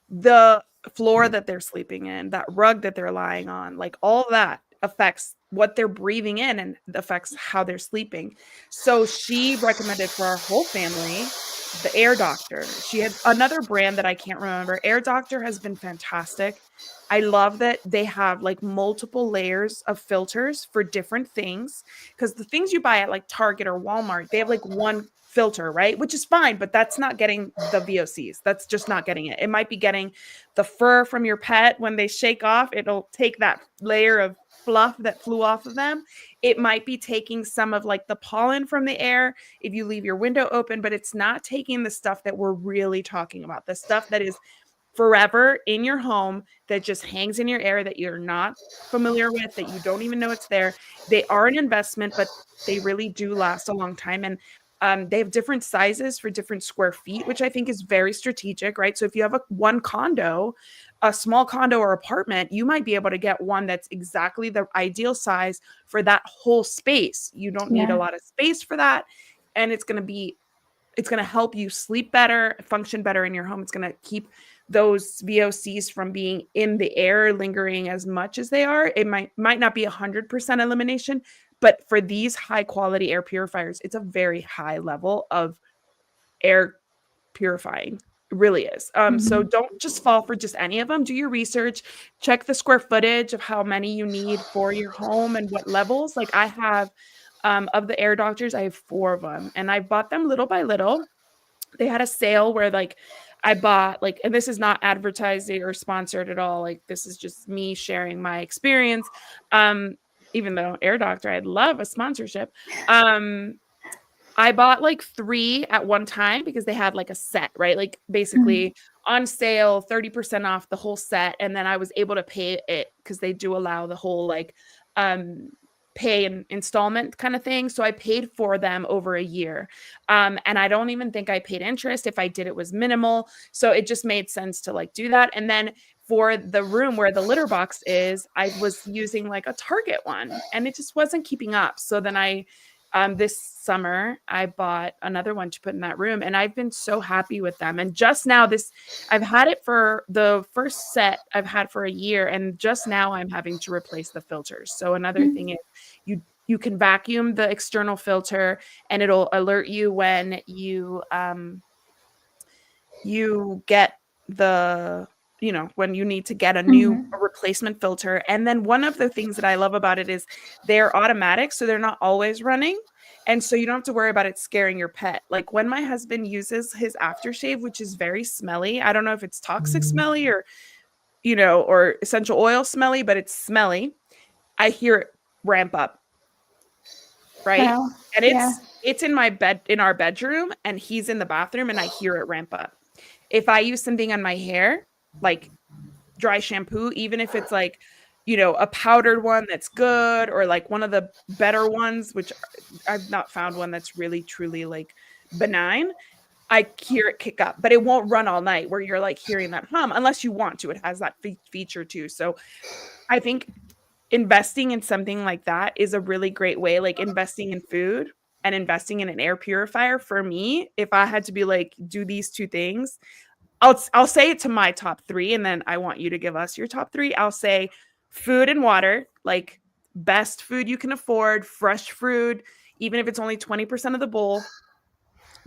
The floor that they're sleeping in, that rug that they're lying on, like all that affects what they're breathing in and affects how they're sleeping. So she recommended for our whole family the Air Doctor. She had another brand that I can't remember. Air Doctor has been fantastic. I love that they have like multiple layers of filters for different things, because the things you buy at like Target or Walmart, they have like one filter, right? Which is fine, but that's not getting the VOCs. That's just not getting it. It might be getting the fur from your pet when they shake off, it'll take that layer of fluff that flew off of them. It might be taking some of like the pollen from the air if you leave your window open, but it's not taking the stuff that we're really talking about, the stuff that is forever in your home, that just hangs in your air, that you're not familiar with, that you don't even know it's there. They are an investment, but they really do last a long time. And they have different sizes for different square feet, which I think is very strategic, right? So if you have one condo, a small condo or apartment, you might be able to get one that's exactly the ideal size for that whole space. You don't need a Yeah. lot of space for that. And it's going to help you sleep better, function better in your home. It's going to keep those VOCs from being in the air, lingering as much as they are. It might not be 100% elimination, but for these high quality air purifiers, it's a very high level of air purifying. It really is. So Hmm. don't just fall for just any of them. Do your research, check the square footage of how many you need for your home and what levels. Like I have of the Air Doctors, I have 4 of them, and I bought them little by little. they had a sale where like I bought like, and this is not advertising or sponsored at all. Like this is just me sharing my experience. Um, Even though Air Doctor, I'd love a sponsorship. Um, I bought like 3 at one time because they had like a set, right? Like Mhm. basically on sale, 30% off the whole set. And then I was able to pay it because they do allow the whole like um pay and installment kind of thing. So I paid for them over a year. And I don't even think I paid interest. If I did, it was minimal. So it just made sense to like do that. And then for the room where the litter box is, I was using like a Target one and it just wasn't keeping up. So then this summer I bought another one to put in that room and I've been so happy with them. And just now I've had it for the first set I've had for a year and just now I'm having to replace the filters. So another thing Mhm. is you can vacuum the external filter and it'll alert you when you get the when you need to get a Mhm. replacement filter. And then one of the things that I love about it is they're automatic, so they're not always running. And so you don't have to worry about it scaring your pet. Like when my husband uses his aftershave, which is very smelly, I don't know if it's toxic smelly or, or essential oil smelly, but it's smelly. I hear it ramp up, right? Wow. And Yeah. it's in our bedroom and he's in the bathroom and I hear it ramp up. If I use something on my hair, like dry shampoo, even if it's like, a powdered one that's good or like one of the better ones, which I've not found one that's really truly like benign, I hear it kick up, but it won't run all night where you're like hearing that hum unless you want to. It has that feature too. So I think investing in something like that is a really great way, like investing in food and investing in an air purifier. For me, if I had to be like, do these two things, I'll say it to my top 3 and then I want you to give us your top 3. I'll say food and water, like best food you can afford, fresh fruit, even if it's only 20% of the bowl.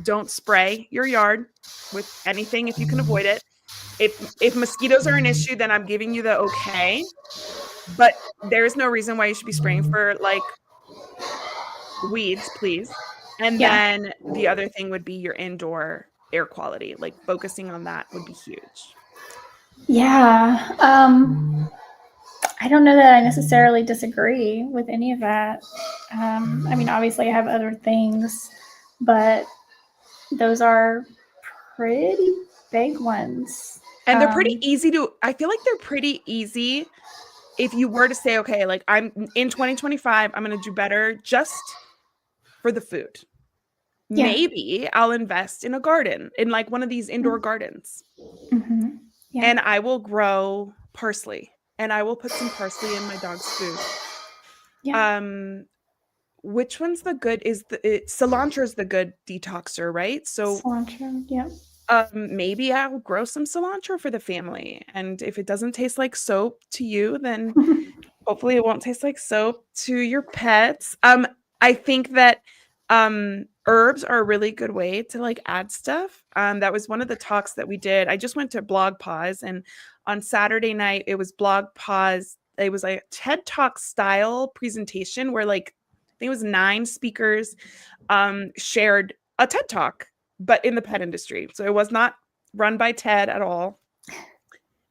Don't spray your yard with anything if you can avoid it. If mosquitoes are an issue, then I'm giving you the okay, but there's no reason why you should be spraying for like weeds, please. And Yeah. then the other thing would be your indoor air quality. Like focusing on that would be huge. Yeah. I don't know that I necessarily disagree with any of that. I mean, obviously, I have other things, but those are pretty big ones. And they're pretty easy I feel like they're pretty easy if you were to say, okay, like I'm in 2025, I'm going to do better just for the food. Yeah. Maybe I'll invest in a garden, in like one of these indoor gardens, Mm-hmm. Yeah. and I will grow parsley and I will put some parsley in my dog's food. Yeah. Um, which one's the good cilantro is the good detoxer, right? So Cilantro. Yeah. maybe I'll grow some cilantro for the family. And if it doesn't taste like soap to you, then hopefully it won't taste like soap to your pets. I think that herbs are a really good way to like add stuff. That was one of the talks that we did. I just went to Blog Pause and on Saturday night it was Blog Pause. It was like a TED Talk style presentation where like I think it was 9 speakers shared a TED Talk, but in the pet industry. So it was not run by TED at all.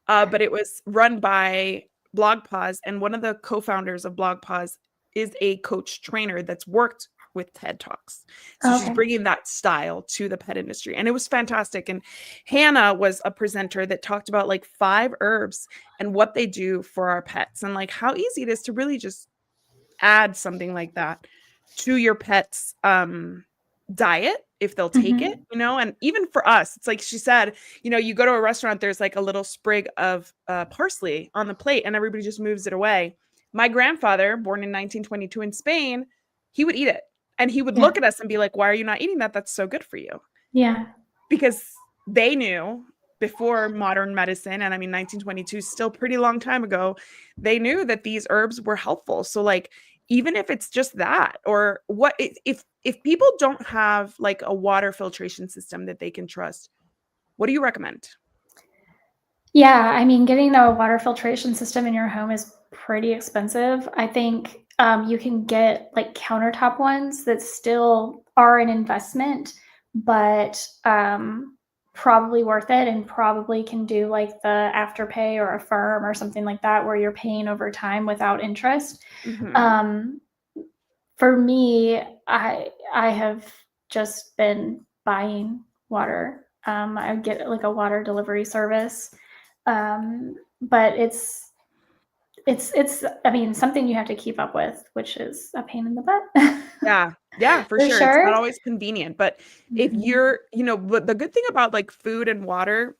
But it was run by Blog Pause, and one of the co-founders of Blog Pause is a coach trainer that's worked with TED Talks. So she's Okay. bringing that style to the pet industry, and it was fantastic. And Hannah was a presenter that talked about like 5 herbs and what they do for our pets, and like how easy it is to really just add something like that to your pet's diet if they'll take it, Mm-hmm. and even for us, it's like she said, you go to a restaurant, there's like a little sprig of parsley on the plate and everybody just moves it away. My grandfather, born in 1922 in Spain, he would eat it and he would Yeah. look at us and be like, why are you not eating that? That's so good for you. Yeah. Because they knew before modern medicine, and I mean 1922 is still pretty long time ago, they knew that these herbs were helpful. So like even if it's just that, or what if people don't have like a water filtration system that they can trust, what do you recommend? Yeah, I mean, getting a water filtration system in your home is pretty expensive. I think you can get like countertop ones that still are an investment, but probably worth it, and probably can do like the Afterpay or Affirm or something like that where you're paying over time without interest. Mhm. Um, for me, I have just been buying water. I get like a water delivery service, but it's I mean something you have to keep up with, which is a pain in the butt. Yeah. Yeah, for For sure. It's not sure. always convenient, but if Mhm. you're, but the good thing about like food and water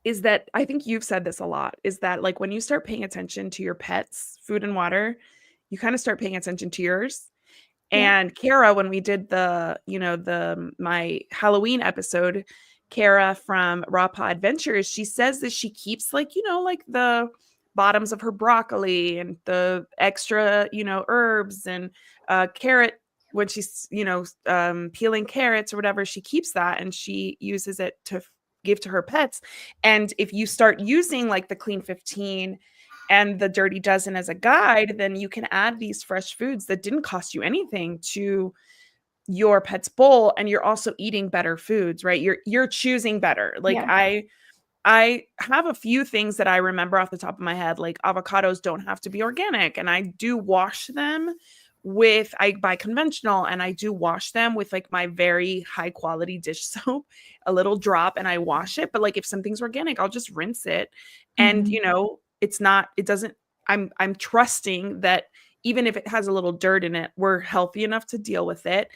is that I think you've said this a lot, is that like when you start paying attention to your pets' food and water, you kind of start paying attention to yours. Yeah. And Kara, when we did my Halloween episode, Kara from Raw Paw Adventures, she says that she keeps like, like the bottoms of her broccoli and the extra, herbs and carrot when she's, peeling carrots or whatever, she keeps that and she uses it to give to her pets. And if you start using like the Clean 15 and the Dirty Dozen as a guide, then you can add these fresh foods that didn't cost you anything to your pet's bowl, and you're also eating better foods, right? You're choosing better. Like Yeah. I have a few things that I remember off the top of my head, like avocados don't have to be organic, and I do wash them with I buy conventional, and I do wash them with like my very high quality dish soap, a little drop, and I wash it. But like if something's organic, I'll just rinse it. And Mhm. it's not, it doesn't, I'm trusting that even if it has a little dirt in it, we're healthy enough to deal with it.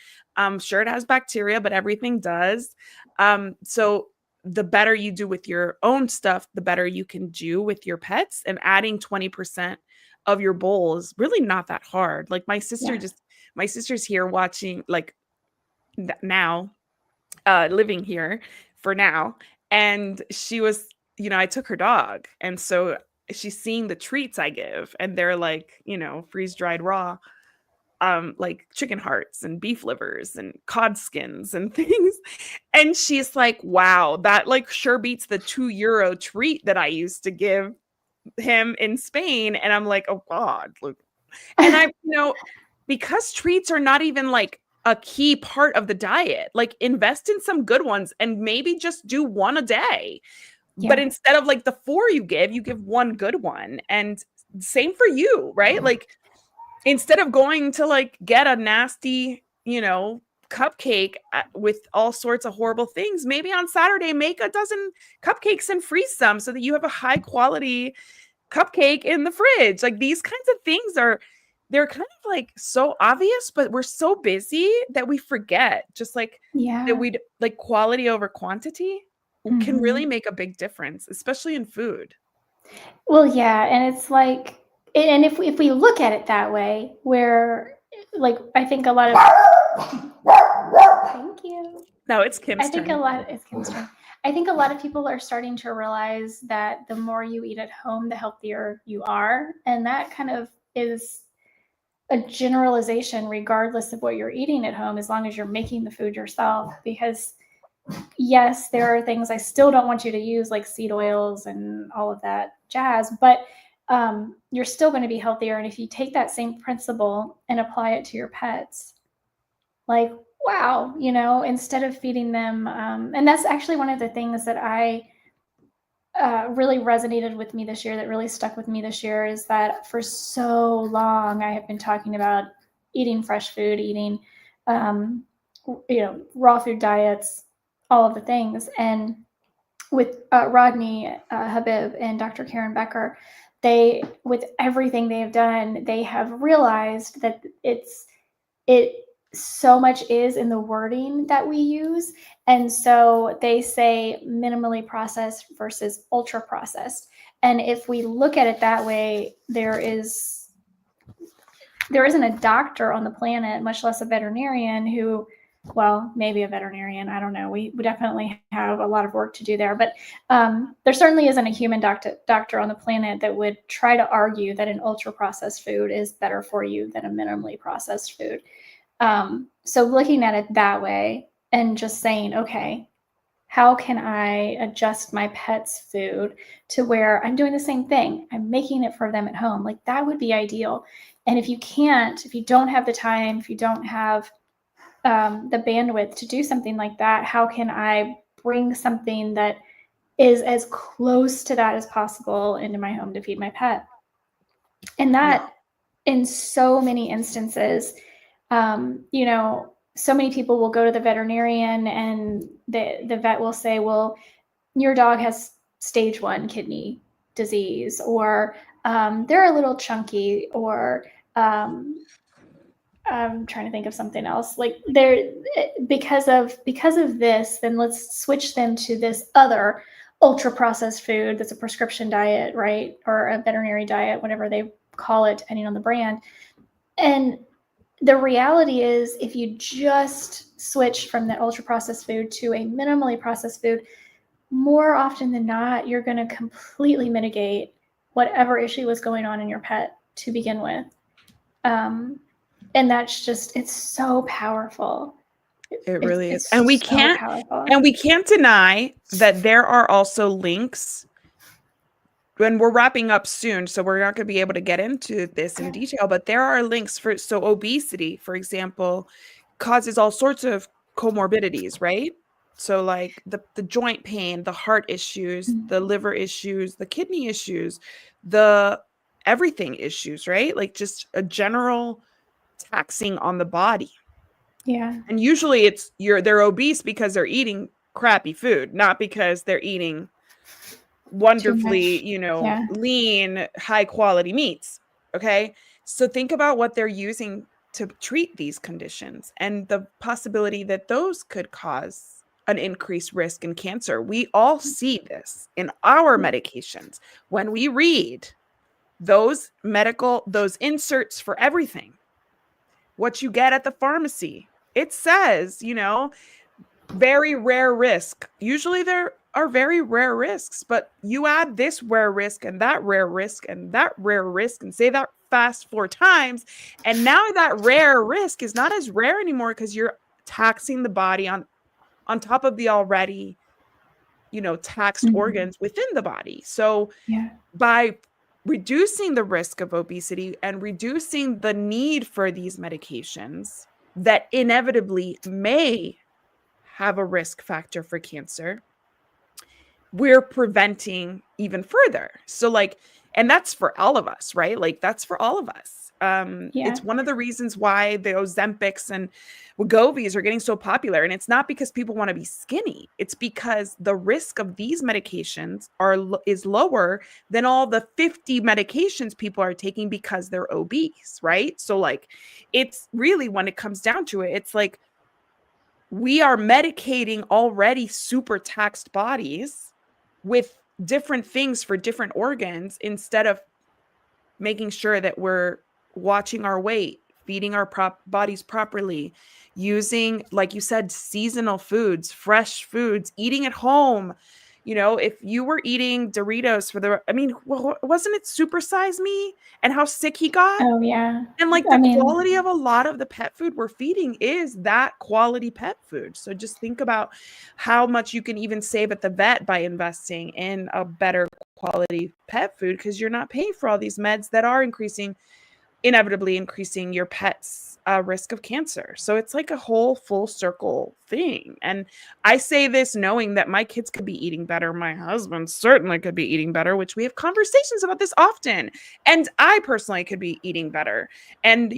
Sure, it has bacteria, but everything does. So the better you do with your own stuff, the better you can do with your pets. And adding 20% of your bowl is really not that hard. Like Yeah. my sister's here watching, like now, living here for now. And she was, I took her dog. And so she's seeing the treats I give, and they're like, freeze dried raw, like chicken hearts and beef livers and cod skins and things. And she's like, wow, that like sure beats the €2 treat that I used to give him in Spain. And I'm like, oh God. Look. And because treats are not even like a key part of the diet, like invest in some good ones and maybe just do one a day. But Yeah. instead of like the four you give one good one. And same for you, right? Like instead of going to like get a nasty, cupcake with all sorts of horrible things, maybe on Saturday make a dozen cupcakes and freeze some so that you have a high quality cupcake in the fridge. Like these kinds of things they're kind of like so obvious, but we're so busy that we forget just like that Yeah. we like quality over quantity can really Mhm. make a big difference, especially in food. Well, yeah, and it's like, and if we look at it that way, where like I think a lot of thank you. Now it's I Kim's think a turn. lot it's concern. I think a lot of people are starting to realize that the more you eat at home, the healthier you are, and that kind of is a generalization regardless of what you're eating at home, as long as you're making the food yourself. Because yes, there are things I still don't want you to use, like seed oils and all of that jazz, but you're still going to be healthier. And if you take that same principle and apply it to your pets, like, wow, instead of feeding them, and that's actually one of the things that I really resonated with me this year, that really stuck with me this year, is that for so long I have been talking about eating fresh food, eating, um, raw food diets, all of the things. And with Rodney Habib and Dr. Karen Becker, they, with everything they have done, they have realized that it so much is in the wording that we use. And so they say minimally processed versus ultra processed. And if we look at it that way, there isn't a doctor on the planet, much less a veterinarian, who, well, maybe a veterinarian, I don't know. We definitely have a lot of work to do there. But there certainly isn't a human doctor on the planet that would try to argue that an ultra processed food is better for you than a minimally processed food. So looking at it that way and just saying, okay, how can I adjust my pet's food to where I'm doing the same thing? I'm making it for them at home. Like that would be ideal. And if you can't, if you don't have the time, if you don't have the bandwidth to do something like that, how can I bring something that is as close to that as possible into my home to feed my pet? And that, in so many instances, you know, so many people will go to the veterinarian and the vet will say, well, your dog has stage 1 kidney disease, or they're a little chunky, or I'm trying to think of something else. Like they're because of this, then let's switch them to this other ultra processed food that's a prescription diet, right? Or a veterinary diet, whatever they call it, depending on the brand. And the reality is, if you just switch from that ultra processed food to a minimally processed food, more often than not, you're going to completely mitigate whatever issue was going on in your pet to begin with. And that's just, it's so powerful. It really is. It's And we so can't powerful. and we can't deny that there are also links when we're wrapping up soon, so we're not going to be able to get into this in detail, but there are links for, so obesity, for example, causes all sorts of comorbidities, right? So like the joint pain, the heart issues, the liver issues, the kidney issues, the everything issues, right? Like just a general taxing on the body. Yeah. And usually they're obese because they're eating crappy food, not because they're eating wonderfully, lean, high quality meats. Okay. So think about what they're using to treat these conditions and the possibility that those could cause an increased risk in cancer. We all see this in our medications. When we read those inserts for everything, what you get at the pharmacy, it says, very rare risk. Usually there are very rare risks, but you add this rare risk and that rare risk and that rare risk and say that fast 4 times. And now that rare risk is not as rare anymore because you're taxing the body on top of the already, taxed organs within the body. So by reducing the risk of obesity and reducing the need for these medications that inevitably may have a risk factor for cancer, we're preventing even further. So like, and that's for all of us, right? Like that's for all of us. It's one of the reasons why the Ozempics and Wegovy's are getting so popular. And it's not because people want to be skinny. It's because the risk of these medications is lower than all the 50 medications people are taking because they're obese, right? So like, it's really, when it comes down to it, it's like, we are medicating already super taxed bodies with different things for different organs instead of making sure that we're watching our weight, feeding our bodies properly, using, like you said, seasonal foods, fresh foods, eating at home. If you were eating Doritos wasn't it Super Size Me and how sick he got? Oh, yeah. And like the quality of a lot of the pet food we're feeding is that quality pet food. So just think about how much you can even save at the vet by investing in a better quality pet food, because you're not paying for all these meds that are inevitably increasing your pet's risk of cancer. So it's like a whole full circle thing. And I say this knowing that my kids could be eating better. My husband certainly could be eating better, which we have conversations about this often. And I personally could be eating better. And,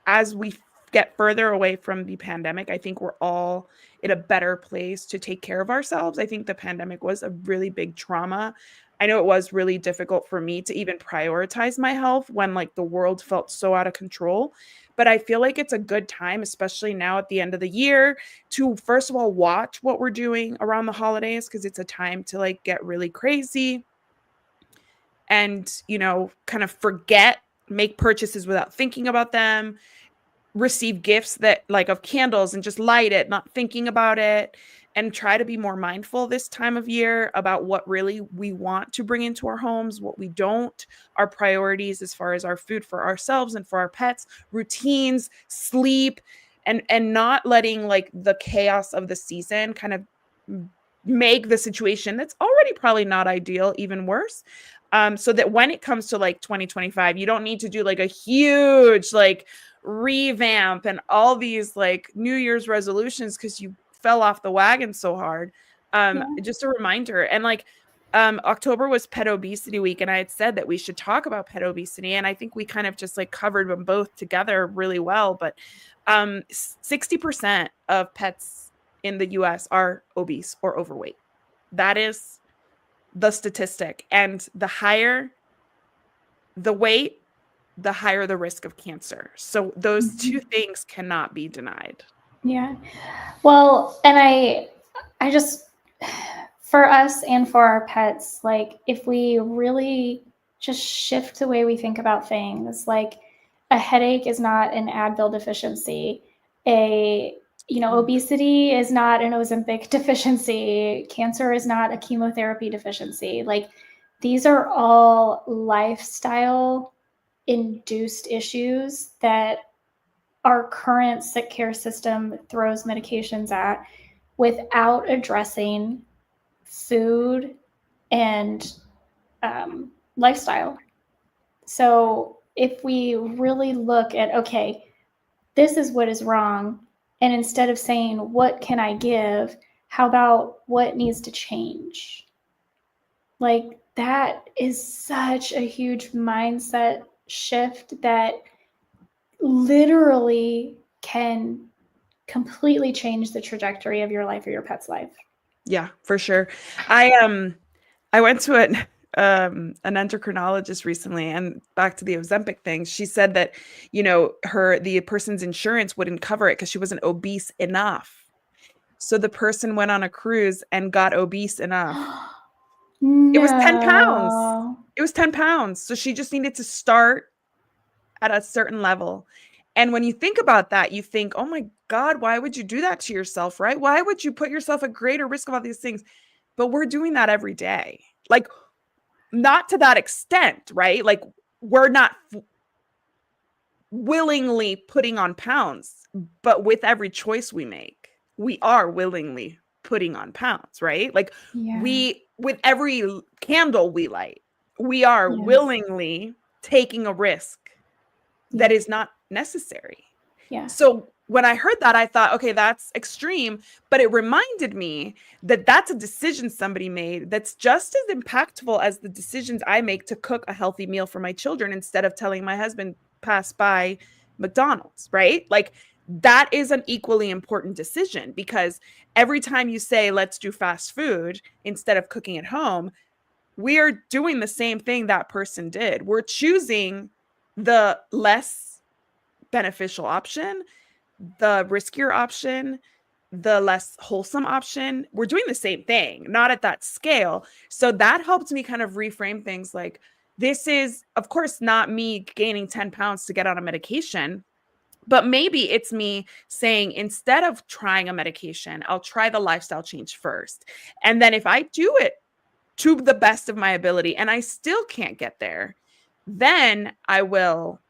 as we get further away from the pandemic, I think we're all in a better place to take care of ourselves. I think the pandemic was a really big trauma. I know it was really difficult for me to even prioritize my health when like the world felt so out of control. But I feel like it's a good time, especially now at the end of the year, to first of all, watch what we're doing around the holidays, because it's a time to like get really crazy and, kind of make purchases without thinking about them, receive gifts that like of candles and just light it, not thinking about it, and try to be more mindful this time of year about what really we want to bring into our homes, what we don't, our priorities as far as our food for ourselves and for our pets, routines, sleep, and not letting like the chaos of the season kind of make the situation that's already probably not ideal even worse. So that when it comes to like 2025, you don't need to do like a huge like revamp and all these like New Year's resolutions because you fell off the wagon so hard. Yeah. Just a reminder. And like October was Pet Obesity Week, and I had said that we should talk about pet obesity, and I think we kind of just like covered them both together really well. But 60% of pets in the US are obese or overweight. That is the statistic. And the higher the weight, the higher the risk of cancer. So those two things cannot be denied. Yeah. Well, and I just, for us and for our pets, like if we really just shift the way we think about things, like a headache is not an Advil deficiency, obesity is not an Ozempic deficiency, cancer is not a chemotherapy deficiency. Like these are all lifestyle induced issues that our current sick care system throws medications at without addressing food and lifestyle. So if we really look at, okay, this is what is wrong, and instead of saying, what can I give, how about what needs to change? Like that is such a huge mindset shift that literally can completely change the trajectory of your life or your pet's life. Yeah, for sure. I went to an endocrinologist recently, and back to the Ozempic thing, she said that, the person's insurance wouldn't cover it because she wasn't obese enough. So the person went on a cruise and got obese enough. It was 10 pounds. No. It was 10 pounds. So she just needed to start at a certain level. And when you think about that, you think, oh my God, why would you do that to yourself, right? Why would you put yourself at greater risk of all these things? But we're doing that every day. Like, not to that extent, right? Like, we're not willingly putting on pounds, but with every choice we make, we are willingly putting on pounds, right? Like, with every candle we light, we are willingly taking a risk that is not necessary. Yeah. So when I heard that, I thought, okay, that's extreme, but it reminded me that that's a decision somebody made that's just as impactful as the decisions I make to cook a healthy meal for my children instead of telling my husband pass by McDonald's, right? Like that is an equally important decision, because every time you say, let's do fast food instead of cooking at home, we are doing the same thing that person did. We're choosing the less beneficial option, the riskier option, the less wholesome option. We're doing the same thing, not at that scale. So that helped me kind of reframe things like, this is, of course, not me gaining 10 pounds to get on a medication, but maybe it's me saying, instead of trying a medication, I'll try the lifestyle change first. And then if I do it to the best of my ability and I still can't get there, then I will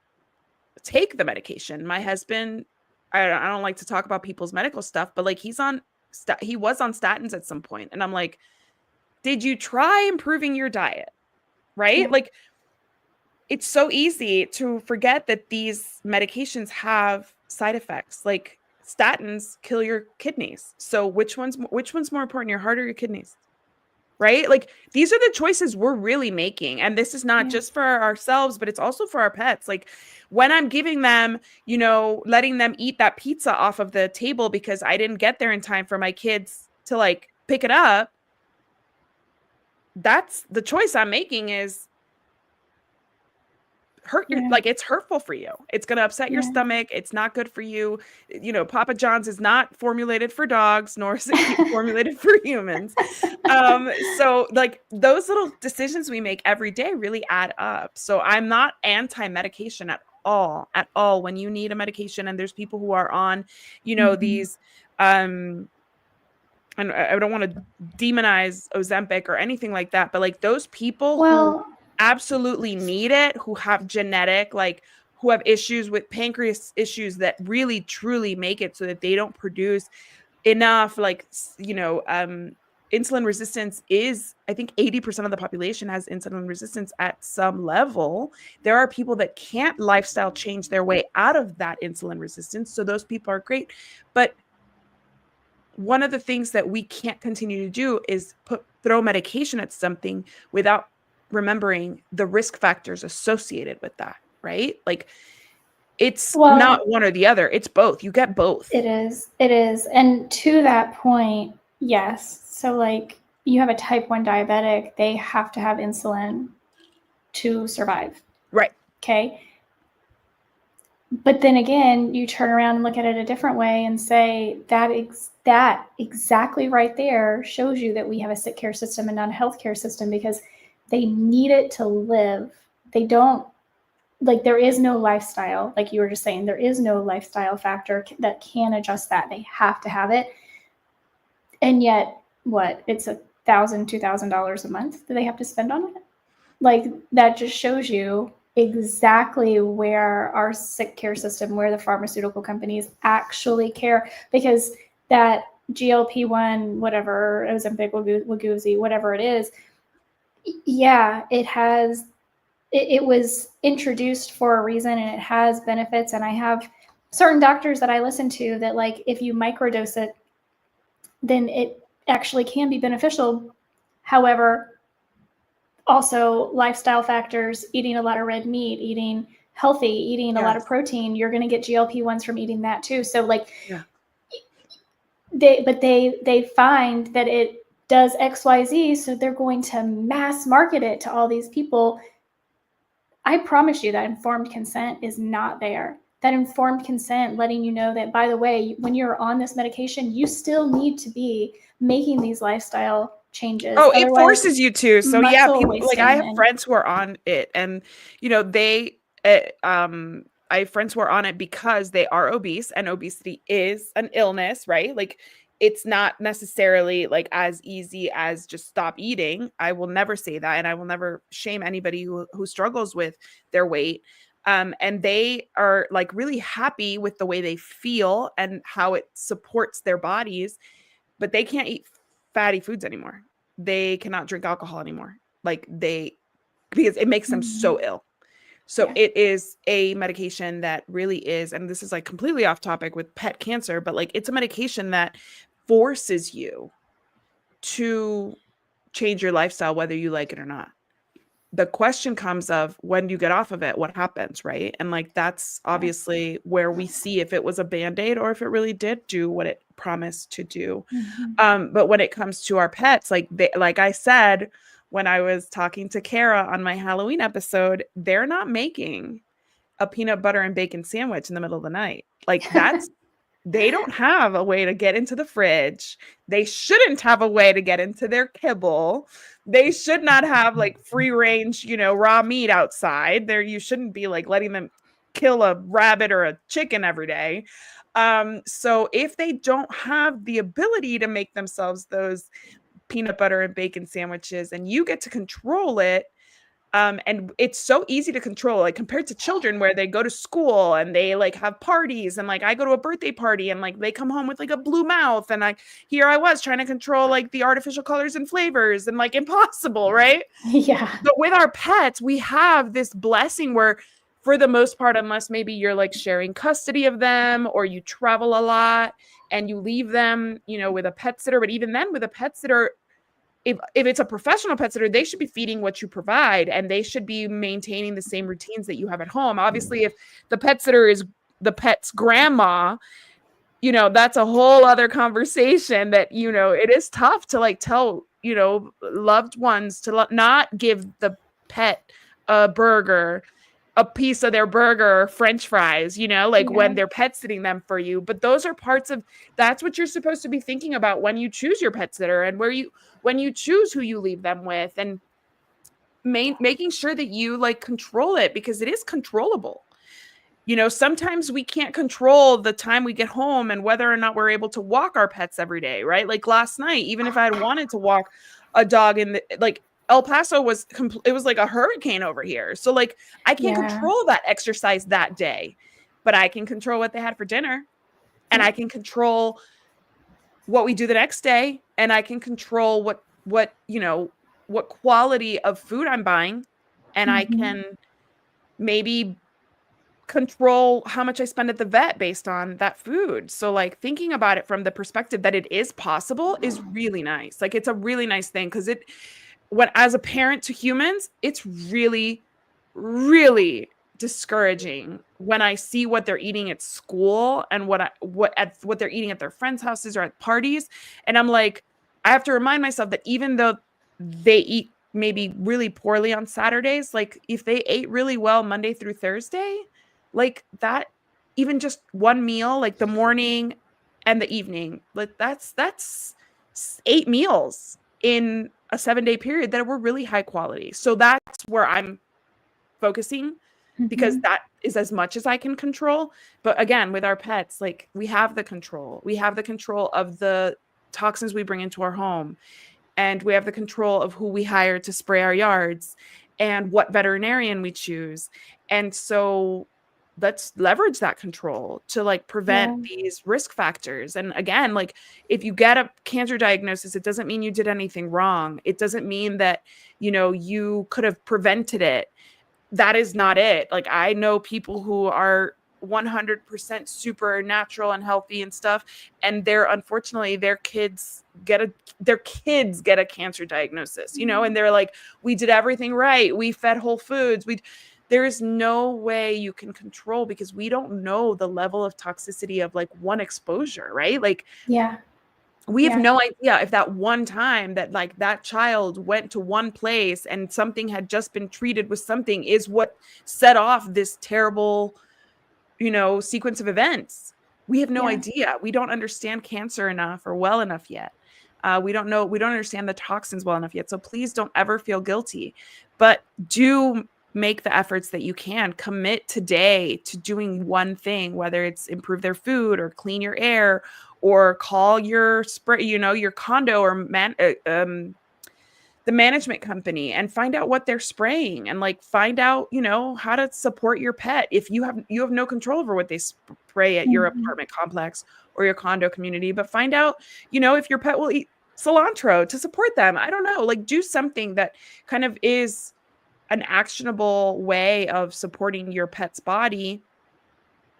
take the medication. My husband, I don't like to talk about people's medical stuff, but like he was on statins at some point. And I'm like, did you try improving your diet? Right? Yeah. Like, it's so easy to forget that these medications have side effects. Like statins kill your kidneys. So which one's more important, your heart or your kidneys? Right? Like these are the choices we're really making. And this is not just for ourselves, but it's also for our pets. Like when I'm giving them, letting them eat that pizza off of the table because I didn't get there in time for my kids to like pick it up, that's the choice I'm making is like it's hurtful for you. It's going to upset your stomach. It's not good for you. Papa John's is not formulated for dogs, nor is it formulated for humans. So like those little decisions we make every day really add up. So I'm not anti-medication at all when you need a medication. And there's people who are on, these, and I don't want to demonize Ozempic or anything like that, but like those people who absolutely need it, who have genetic, like who have issues with pancreas issues that really truly make it so that they don't produce enough, like, insulin resistance is, I think 80% of the population has insulin resistance at some level. There are people that can't lifestyle change their way out of that insulin resistance. So those people are great. But one of the things that we can't continue to do is throw medication at something without remembering the risk factors associated with that, right? Like it's not one or the other, it's both. You get both. It is. And to that point, yes. So like you have a type 1 diabetic, they have to have insulin to survive. Right. Okay. But then again, you turn around and look at it a different way and say that exactly right there shows you that we have a sick care system and not a healthcare system, because they need it to live. They don't, like, there is no lifestyle, like you were just saying, there is no lifestyle factor that can adjust that. They have to have it. And yet, what? It's $1,000, $2,000 a month that they have to spend on it. Like, that just shows you exactly where our sick care system, where the pharmaceutical companies actually care, because that GLP-1, whatever, Ozempic, Wegovy, whatever it is, yeah, it was introduced for a reason, and it has benefits. And I have certain doctors that I listen to that, like, if you microdose it, then it actually can be beneficial. However, also lifestyle factors, eating a lot of red meat, eating healthy, eating a lot of protein, you're going to get GLP-1s from eating that too. So like, they find that it does XYZ, so they're going to mass market it to all these people. I promise you that informed consent is not there. That informed consent letting you know that, by the way, when you're on this medication, you still need to be making these lifestyle changes. Oh, it forces you to. So yeah, people, like I have friends who are on it, and I have friends who are on it because they are obese, and obesity is an illness, right? Like it's not necessarily like as easy as just stop eating. I will never say that, and I will never shame anybody who struggles with their weight. And they are like really happy with the way they feel and how it supports their bodies, but they can't eat fatty foods anymore. They cannot drink alcohol anymore. Because it makes them so ill. So it is a medication that really is, and this is like completely off topic with pet cancer, but like it's a medication that forces you to change your lifestyle, whether you like it or not. The question comes of when you get off of it, what happens, right? And like that's obviously where we see if it was a band-aid or if it really did do what it promised to do. But when it comes to our pets, like I said, when I was talking to Kara on my Halloween episode, they're not making a peanut butter and bacon sandwich in the middle of the night. Like they don't have a way to get into the fridge. They shouldn't have a way to get into their kibble. They should not have like free range, raw meat outside there. You shouldn't be like letting them kill a rabbit or a chicken every day. So if they don't have the ability to make themselves those peanut butter and bacon sandwiches and you get to control it, and it's so easy to control, like compared to children where they go to school and they like have parties, and like I go to a birthday party and like they come home with like a blue mouth, and here I was trying to control like the artificial colors and flavors, and like impossible, right? Yeah. But with our pets, we have this blessing where for the most part, unless maybe you're like sharing custody of them or you travel a lot and you leave them, with a pet sitter, but even then with a pet sitter, if it's a professional pet sitter, they should be feeding what you provide, and they should be maintaining the same routines that you have at home. Obviously, if the pet sitter is the pet's grandma, that's a whole other conversation that, it is tough to like tell, loved ones to not give the pet a burger, a piece of their burger, French fries, when they're pet sitting them for you. But those are parts of, that's what you're supposed to be thinking about when you choose your pet sitter and when you choose who you leave them with, and making sure that you like control it, because it is controllable. Sometimes we can't control the time we get home and whether or not we're able to walk our pets every day, right? Like last night, even if I had wanted to walk a dog El Paso it was like a hurricane over here. So like I can't control that exercise that day, but I can control what they had for dinner, and I can control what we do the next day, and I can control what what quality of food I'm buying, and I Mhm. can maybe control how much I spend at the vet based on that food. So like thinking about it from the perspective that it is possible is really nice. Like it's a really nice thing because it when as a parent to humans, it's really, really discouraging when I see what they're eating at school and what they're eating at their friends' houses or at parties. And I'm like, I have to remind myself that even though they eat maybe really poorly on Saturdays, like if they ate really well Monday through Thursday, like that, even just one meal, like the morning and the evening, like that's 8 meals in a 7-day period that were really high quality. So that's where I'm focusing because Mhm. that is as much as I can control. But again, with our pets, like we have the control. We have the control of the toxins we bring into our home, and we have the control of who we hire to spray our yards and what veterinarian we choose. And so let's leverage that control to like Yeah. prevent these risk factors. And again, like if you get a cancer diagnosis, it doesn't mean you did anything wrong. It doesn't mean that, you could have prevented it. That is not it. Like I know people who are 100% super natural and healthy and stuff, and unfortunately their kids get a cancer diagnosis, and they're like, we did everything right, we fed whole foods, there is no way you can control because we don't know the level of toxicity of like one exposure, right? Like Yeah. we have Yeah. no idea if that one time that like that child went to one place and something had just been treated with something is what set off this terrible, sequence of events. We have no Yeah. idea. We don't understand cancer enough or well enough yet. We don't understand the toxins well enough yet. So please don't ever feel guilty, but do make the efforts that you can. Commit today to doing one thing, whether it's improve their food or clean your air or call your spray, your condo or the management company and find out what they're spraying and like find out, how to support your pet. If you have no control over what they spray at your Mhm. apartment complex or your condo community, but find out, if your pet will eat cilantro to support them. I don't know, like do something that kind of is an actionable way of supporting your pet's body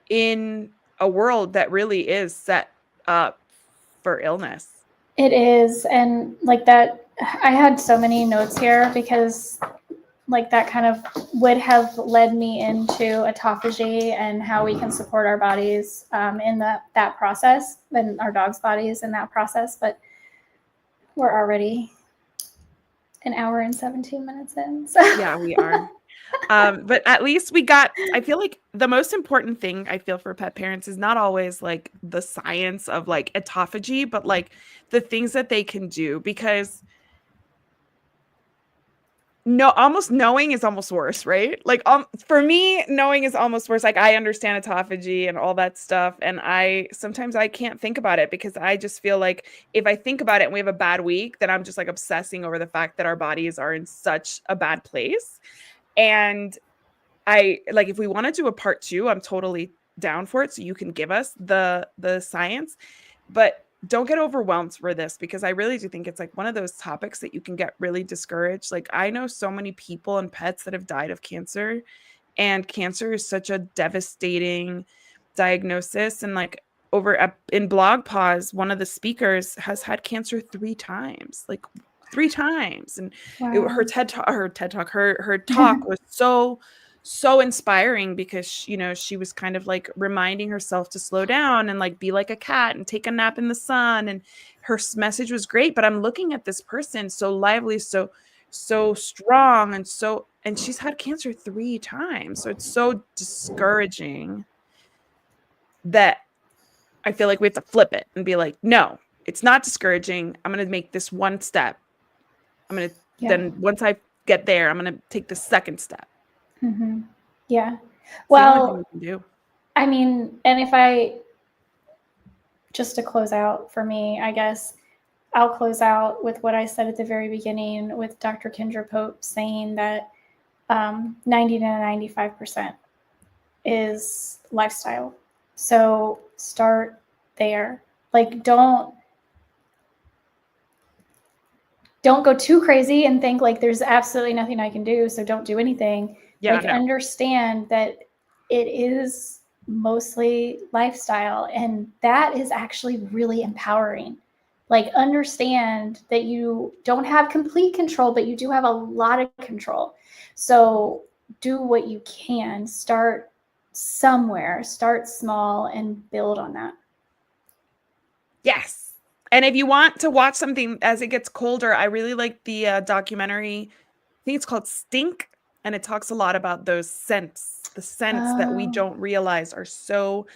in a world that really is set up for illness. It is. And like that, I had so many notes here because like that kind of would have led me into autophagy and how we can support our bodies in that process and our dogs' bodies in that process. But we're already an hour and 17 minutes in. So Yeah, we are. But at least I feel like the most important thing I feel for pet parents is not always like the science of like autophagy, but like the things that they can do because no, almost knowing is almost worse, right? Like for me, knowing is almost worse. Like I understand autophagy and all that stuff, and I sometimes I can't think about it because I just feel like if I think about it and we have a bad week, then I'm just like obsessing over the fact that our bodies are in such a bad place. And I like if we want to do a part two, I'm totally down for it. So you can give us the science, but don't get overwhelmed for this because I really do think it's like one of those topics that you can get really discouraged. Like I know so many people and pets that have died of cancer, and cancer is such a devastating diagnosis. And like in Blog Pause, one of the speakers has had cancer 3 times, like 3 times. And wow. her talk was so inspiring because she was kind of like reminding herself to slow down and like be like a cat and take a nap in the sun, and her message was great. But I'm looking at this person so lively, so strong, and she's had cancer 3 times, so it's so discouraging that I feel like we have to flip it and be like, no, it's not discouraging. I'm going to make this one step. Yeah. Then once I get there, I'm going to take the second step. Hmm. Yeah. It's the only thing Well, we can do. I mean, and if I just to close out for me, I guess I'll close out with what I said at the very beginning with Dr. Kendra Pope saying that 90 to 95% is lifestyle. So start there. Like, don't don't go too crazy and think like there's absolutely nothing I can do, so don't do anything. Yeah, Like, no. understand that it is mostly lifestyle, and that is actually really empowering. Like, understand that you don't have complete control, but you do have a lot of control. So do what you can. Start somewhere, start small, and build on that. Yes. And if you want to watch something as it gets colder, I really like the documentary. I think it's called Stink, and it talks a lot about those scents, the scents that we Oh, don't realize are so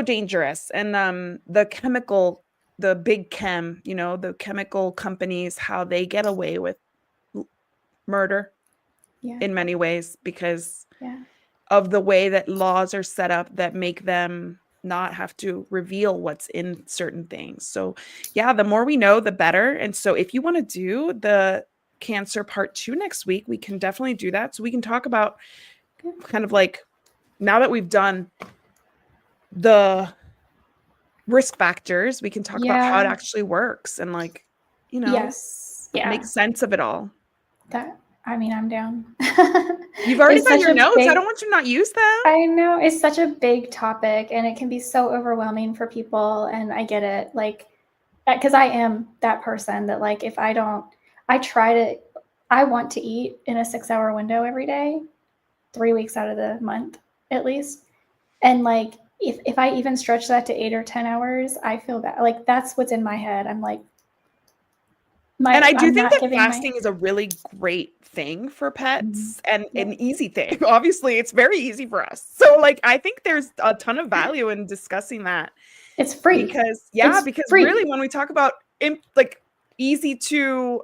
dangerous. And the big chem, the chemical companies, how they get away with murder yeah, in many ways because yeah, of the way that laws are set up that make them not have to reveal what's in certain things. So, yeah, the more we know, the better. And so, if you want to do the cancer part 2 next week, we can definitely do that. So, we can talk about kind of like now that we've done the risk factors, we can talk about how it yeah. actually works and Yes, make yeah. sense of it all. That, I mean, I'm down. You've already It's got such your a notes. I big, don't want you to not use them. I know it's such a big topic, and it can be so overwhelming for people, and I get it. Like, because I am that person that, like, if I don't, I try to, I want to eat in a 6 hour window every day, 3 weeks out of the month at least. And like, if I even stretch that to 8 or 10 hours, I feel bad. Like, that's what's in my head. I'm like, And I do I'm think not that giving my, fasting is a really great thing for Mhm. pets and Yeah, an easy thing. Obviously, it's very easy for us. So, like, I think there's a ton of value in discussing that it's free. because, It's because really, free. when we talk about like easy to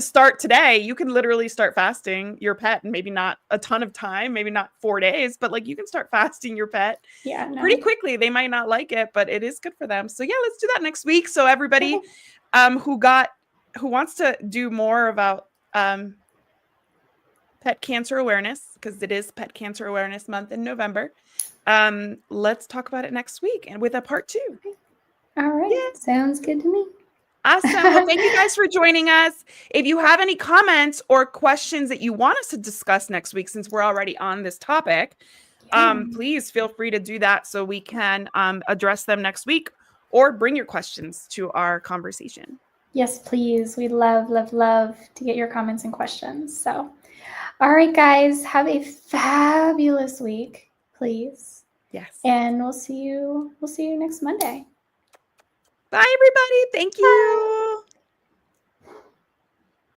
start today, you can literally start fasting your pet, and maybe not a ton of time, maybe not 4 days, but like you can start fasting your pet Yeah, pretty no. quickly. They might not like it, but it is good for them. So yeah, let's do that next week. So Okay. everybody who wants to do more about pet cancer awareness, because it is Pet Cancer Awareness Month in November, let's talk about it next week and with a part 2. All right. Yeah. Sounds good to me. Awesome. Well, thank you guys for joining us. If you have any comments or questions that you want us to discuss next week, since we're already on this topic, Yeah. please feel free to do that so we can address them next week or bring your questions to our conversation. Yes, please. We love, love, love to get your comments and questions. So, all right, guys, have a fabulous week, please. Yes. And we'll see you next Monday. Bye, everybody. Thank you. Bye.